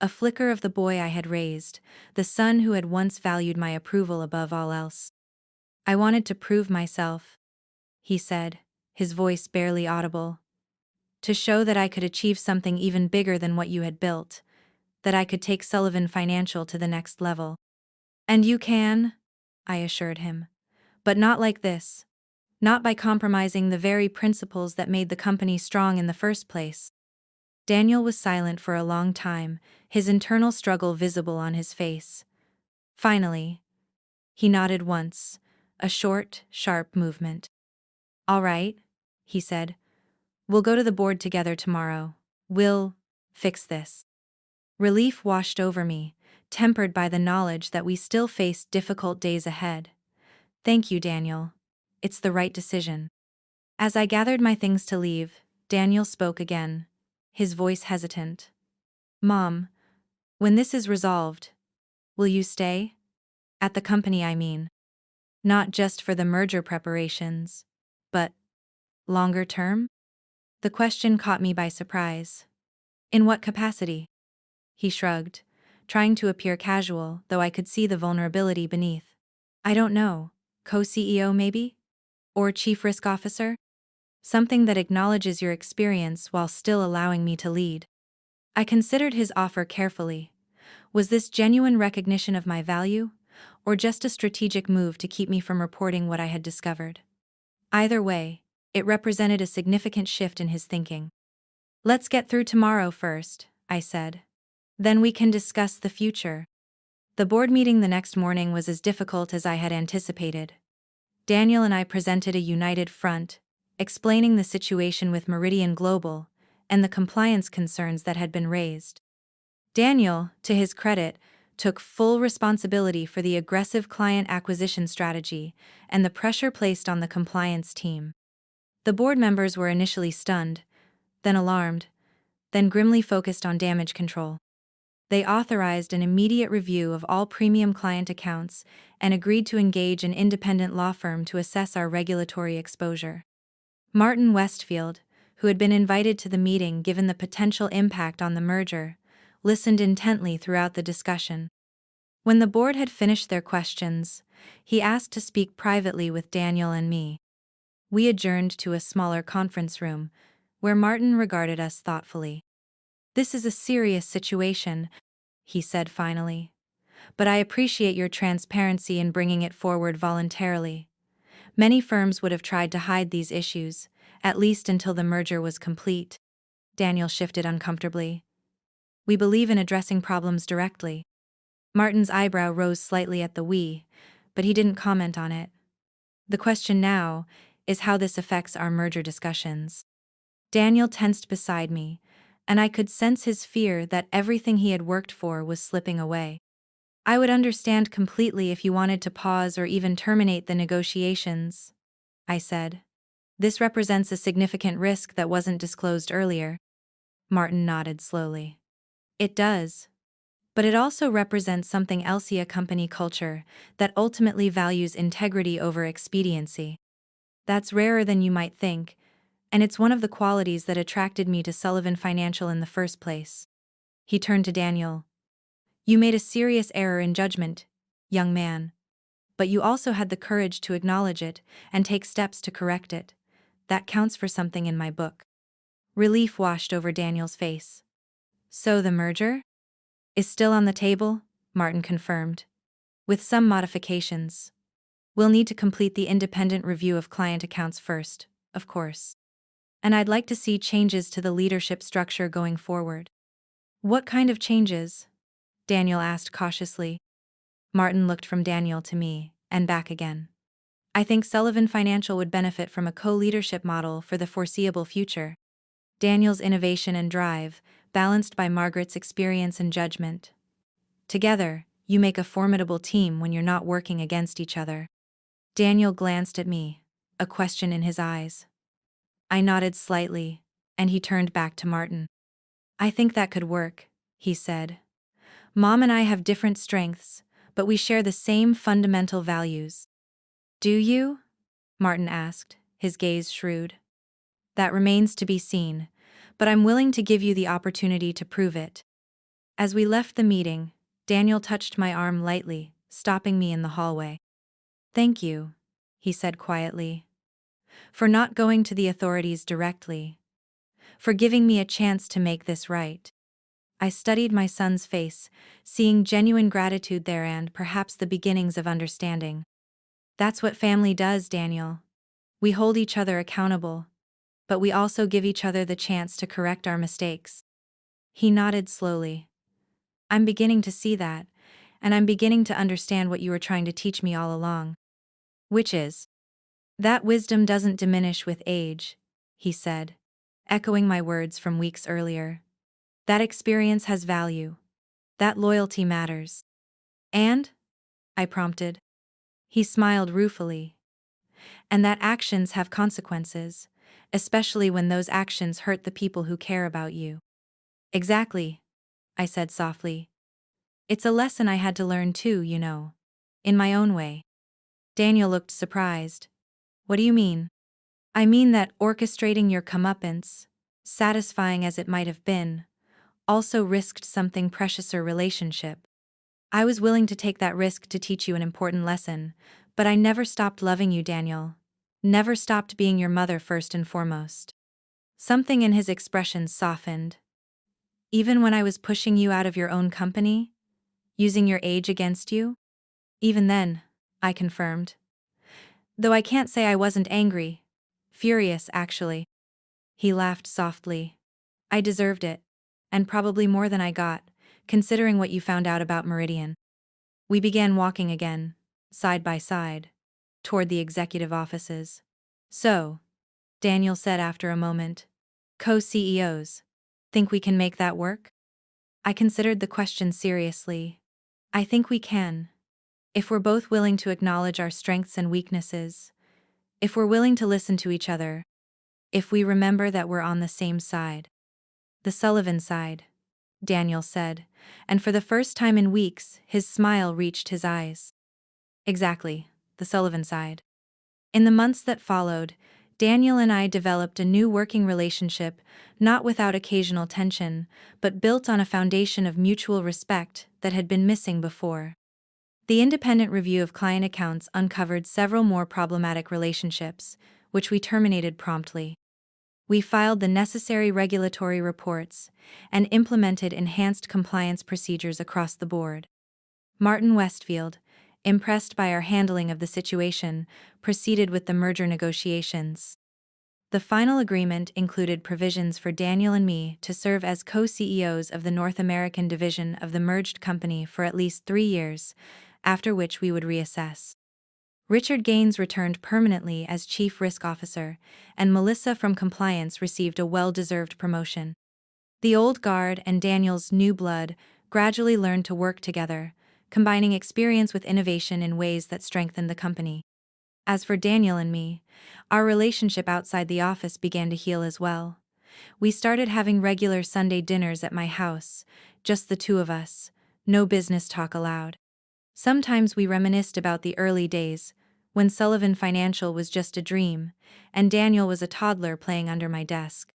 A flicker of the boy I had raised, the son who had once valued my approval above all else. I wanted to prove myself, he said, his voice barely audible. To show that I could achieve something even bigger than what you had built, that I could take Sullivan Financial to the next level. And you can, I assured him. But not like this. Not by compromising the very principles that made the company strong in the first place. Daniel was silent for a long time, his internal struggle visible on his face. Finally, he nodded once, a short, sharp movement. "All right," he said. "We'll go to the board together tomorrow. We'll fix this." Relief washed over me, tempered by the knowledge that we still faced difficult days ahead. "Thank you, Daniel. It's the right decision." As I gathered my things to leave, Daniel spoke again, his voice hesitant. "Mom, when this is resolved, will you stay? At the company, I mean. Not just for the merger preparations, but longer term?" The question caught me by surprise. "In what capacity?" He shrugged, trying to appear casual, though I could see the vulnerability beneath. "I don't know. Co-CEO maybe? Or Chief Risk Officer? Something that acknowledges your experience while still allowing me to lead." I considered his offer carefully. Was this genuine recognition of my value, or just a strategic move to keep me from reporting what I had discovered? Either way, it represented a significant shift in his thinking. "Let's get through tomorrow first," I said. "Then we can discuss the future." The board meeting the next morning was as difficult as I had anticipated. Daniel and I presented a united front, explaining the situation with Meridian Global and the compliance concerns that had been raised. Daniel, to his credit, took full responsibility for the aggressive client acquisition strategy and the pressure placed on the compliance team. The board members were initially stunned, then alarmed, then grimly focused on damage control. They authorized an immediate review of all premium client accounts and agreed to engage an independent law firm to assess our regulatory exposure. Martin Westfield, who had been invited to the meeting given the potential impact on the merger, listened intently throughout the discussion. When the board had finished their questions, he asked to speak privately with Daniel and me. We adjourned to a smaller conference room, where Martin regarded us thoughtfully. "This is a serious situation," he said finally. "But I appreciate your transparency in bringing it forward voluntarily. Many firms would have tried to hide these issues, at least until the merger was complete." Daniel shifted uncomfortably. "We believe in addressing problems directly." Martin's eyebrow rose slightly at the "we," but he didn't comment on it. "The question now is how this affects our merger discussions." Daniel tensed beside me, and I could sense his fear that everything he had worked for was slipping away. "I would understand completely if you wanted to pause or even terminate the negotiations," I said. "This represents a significant risk that wasn't disclosed earlier." Martin nodded slowly. "It does. But it also represents something else: a company culture that ultimately values integrity over expediency. That's rarer than you might think, and it's one of the qualities that attracted me to Sullivan Financial in the first place." He turned to Daniel. "You made a serious error in judgment, young man. But you also had the courage to acknowledge it and take steps to correct it. That counts for something in my book." Relief washed over Daniel's face. "So the merger is still on the table," Martin confirmed. "With some modifications. We'll need to complete the independent review of client accounts first, of course. And I'd like to see changes to the leadership structure going forward." "What kind of changes?" Daniel asked cautiously. Martin looked from Daniel to me, and back again. "I think Sullivan Financial would benefit from a co-leadership model for the foreseeable future. Daniel's innovation and drive, balanced by Margaret's experience and judgment. Together, you make a formidable team when you're not working against each other." Daniel glanced at me, a question in his eyes. I nodded slightly, and he turned back to Martin. "I think that could work," he said. "Mom and I have different strengths, but we share the same fundamental values." "Do you?" Martin asked, his gaze shrewd. "That remains to be seen, but I'm willing to give you the opportunity to prove it." As we left the meeting, Daniel touched my arm lightly, stopping me in the hallway. "Thank you," he said quietly, "for not going to the authorities directly. For giving me a chance to make this right." I studied my son's face, seeing genuine gratitude there and perhaps the beginnings of understanding. That's what family does, Daniel. We hold each other accountable, but we also give each other the chance to correct our mistakes. He nodded slowly. I'm beginning to see that, and I'm beginning to understand what you were trying to teach me all along. Which is, that wisdom doesn't diminish with age, he said, echoing my words from weeks earlier. That experience has value. That loyalty matters. And? I prompted. He smiled ruefully. And that actions have consequences, especially when those actions hurt the people who care about you. Exactly, I said softly. It's a lesson I had to learn too, you know. In my own way. Daniel looked surprised. What do you mean? I mean that orchestrating your comeuppance, satisfying as it might have been, also risked something preciouser relationship. I was willing to take that risk to teach you an important lesson, but I never stopped loving you, Daniel. Never stopped being your mother first and foremost. Something in his expression softened. Even when I was pushing you out of your own company? Using your age against you? Even then, I confirmed. Though I can't say I wasn't angry. Furious, actually. He laughed softly. I deserved it. And probably more than I got, considering what you found out about Meridian. We began walking again, side by side, toward the executive offices. So, Daniel said after a moment, co-CEOs, think we can make that work? I considered the question seriously. I think we can. If we're both willing to acknowledge our strengths and weaknesses, if we're willing to listen to each other, if we remember that we're on the same side. The Sullivan side, Daniel said, and for the first time in weeks, his smile reached his eyes. Exactly, the Sullivan side. In the months that followed, Daniel and I developed a new working relationship, not without occasional tension, but built on a foundation of mutual respect that had been missing before. The independent review of client accounts uncovered several more problematic relationships, which we terminated promptly. We filed the necessary regulatory reports and implemented enhanced compliance procedures across the board. Martin Westfield, impressed by our handling of the situation, proceeded with the merger negotiations. The final agreement included provisions for Daniel and me to serve as co-CEOs of the North American division of the merged company for at least 3 years, after which we would reassess. Richard Gaines returned permanently as Chief Risk Officer, and Melissa from Compliance received a well-deserved promotion. The old guard and Daniel's new blood gradually learned to work together, combining experience with innovation in ways that strengthened the company. As for Daniel and me, our relationship outside the office began to heal as well. We started having regular Sunday dinners at my house, just the two of us, no business talk allowed. Sometimes we reminisced about the early days, when Sullivan Financial was just a dream, and Daniel was a toddler playing under my desk.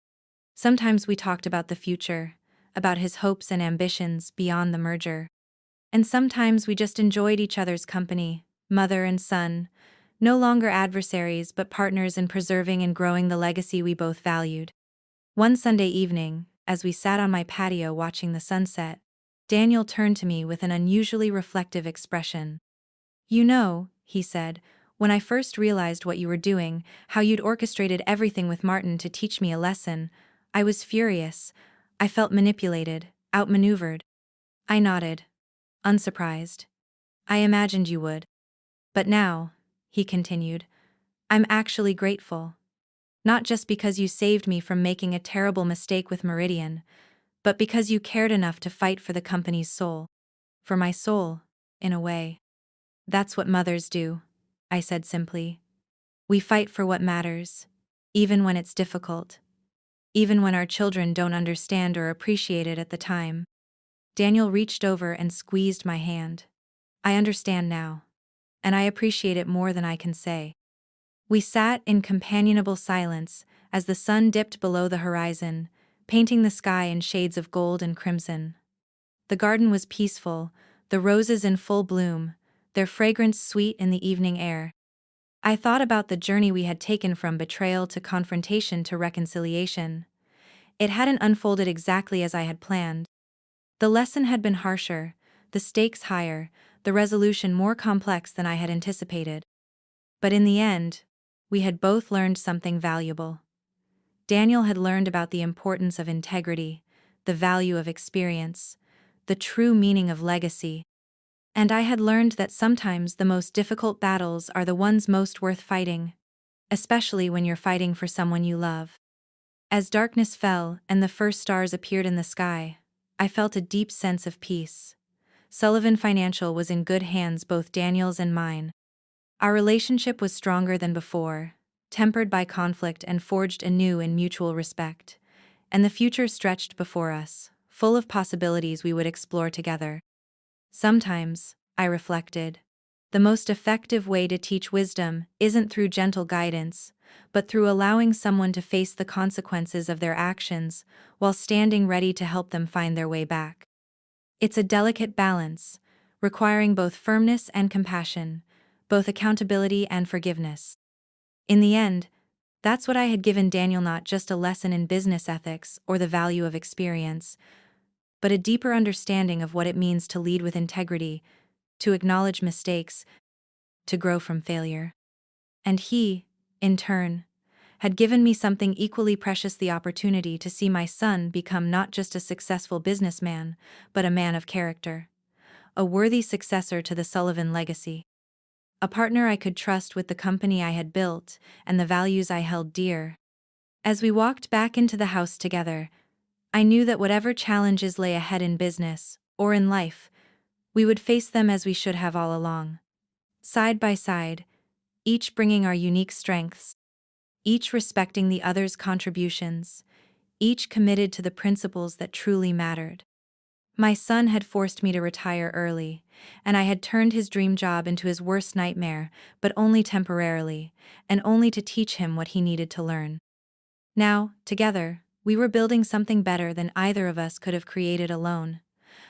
Sometimes we talked about the future, about his hopes and ambitions beyond the merger. And sometimes we just enjoyed each other's company, mother and son, no longer adversaries but partners in preserving and growing the legacy we both valued. One Sunday evening, as we sat on my patio watching the sunset, Daniel turned to me with an unusually reflective expression. You know, he said, when I first realized what you were doing, how you'd orchestrated everything with Martin to teach me a lesson, I was furious. I felt manipulated, outmaneuvered. I nodded, unsurprised. I imagined you would. But now, he continued, I'm actually grateful. Not just because you saved me from making a terrible mistake with Meridian, but because you cared enough to fight for the company's soul. For my soul, in a way. That's what mothers do, I said simply. We fight for what matters, even when it's difficult. Even when our children don't understand or appreciate it at the time. Daniel reached over and squeezed my hand. I understand now. And I appreciate it more than I can say. We sat in companionable silence as the sun dipped below the horizon, painting the sky in shades of gold and crimson. The garden was peaceful, the roses in full bloom, their fragrance sweet in the evening air. I thought about the journey we had taken from betrayal to confrontation to reconciliation. It hadn't unfolded exactly as I had planned. The lesson had been harsher, the stakes higher, the resolution more complex than I had anticipated. But in the end, we had both learned something valuable. Daniel had learned about the importance of integrity, the value of experience, the true meaning of legacy. And I had learned that sometimes the most difficult battles are the ones most worth fighting, especially when you're fighting for someone you love. As darkness fell and the first stars appeared in the sky, I felt a deep sense of peace. Sullivan Financial was in good hands, both Daniel's and mine. Our relationship was stronger than before, tempered by conflict and forged anew in mutual respect. And the future stretched before us, full of possibilities we would explore together. Sometimes, I reflected, the most effective way to teach wisdom isn't through gentle guidance, but through allowing someone to face the consequences of their actions while standing ready to help them find their way back. It's a delicate balance, requiring both firmness and compassion, both accountability and forgiveness. In the end, that's what I had given Daniel, not just a lesson in business ethics or the value of experience, but a deeper understanding of what it means to lead with integrity, to acknowledge mistakes, to grow from failure. And he, in turn, had given me something equally precious: the opportunity to see my son become not just a successful businessman, but a man of character, a worthy successor to the Sullivan legacy. A partner I could trust with the company I had built and the values I held dear. As we walked back into the house together, I knew that whatever challenges lay ahead in business or in life, we would face them as we should have all along. Side by side, each bringing our unique strengths, each respecting the other's contributions, each committed to the principles that truly mattered. My son had forced me to retire early, and I had turned his dream job into his worst nightmare, but only temporarily, and only to teach him what he needed to learn. Now, together, we were building something better than either of us could have created alone.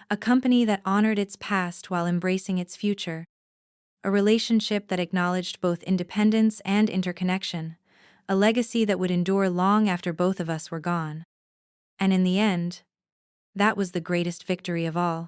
A company that honored its past while embracing its future. A relationship that acknowledged both independence and interconnection. A legacy that would endure long after both of us were gone. And in the end, that was the greatest victory of all.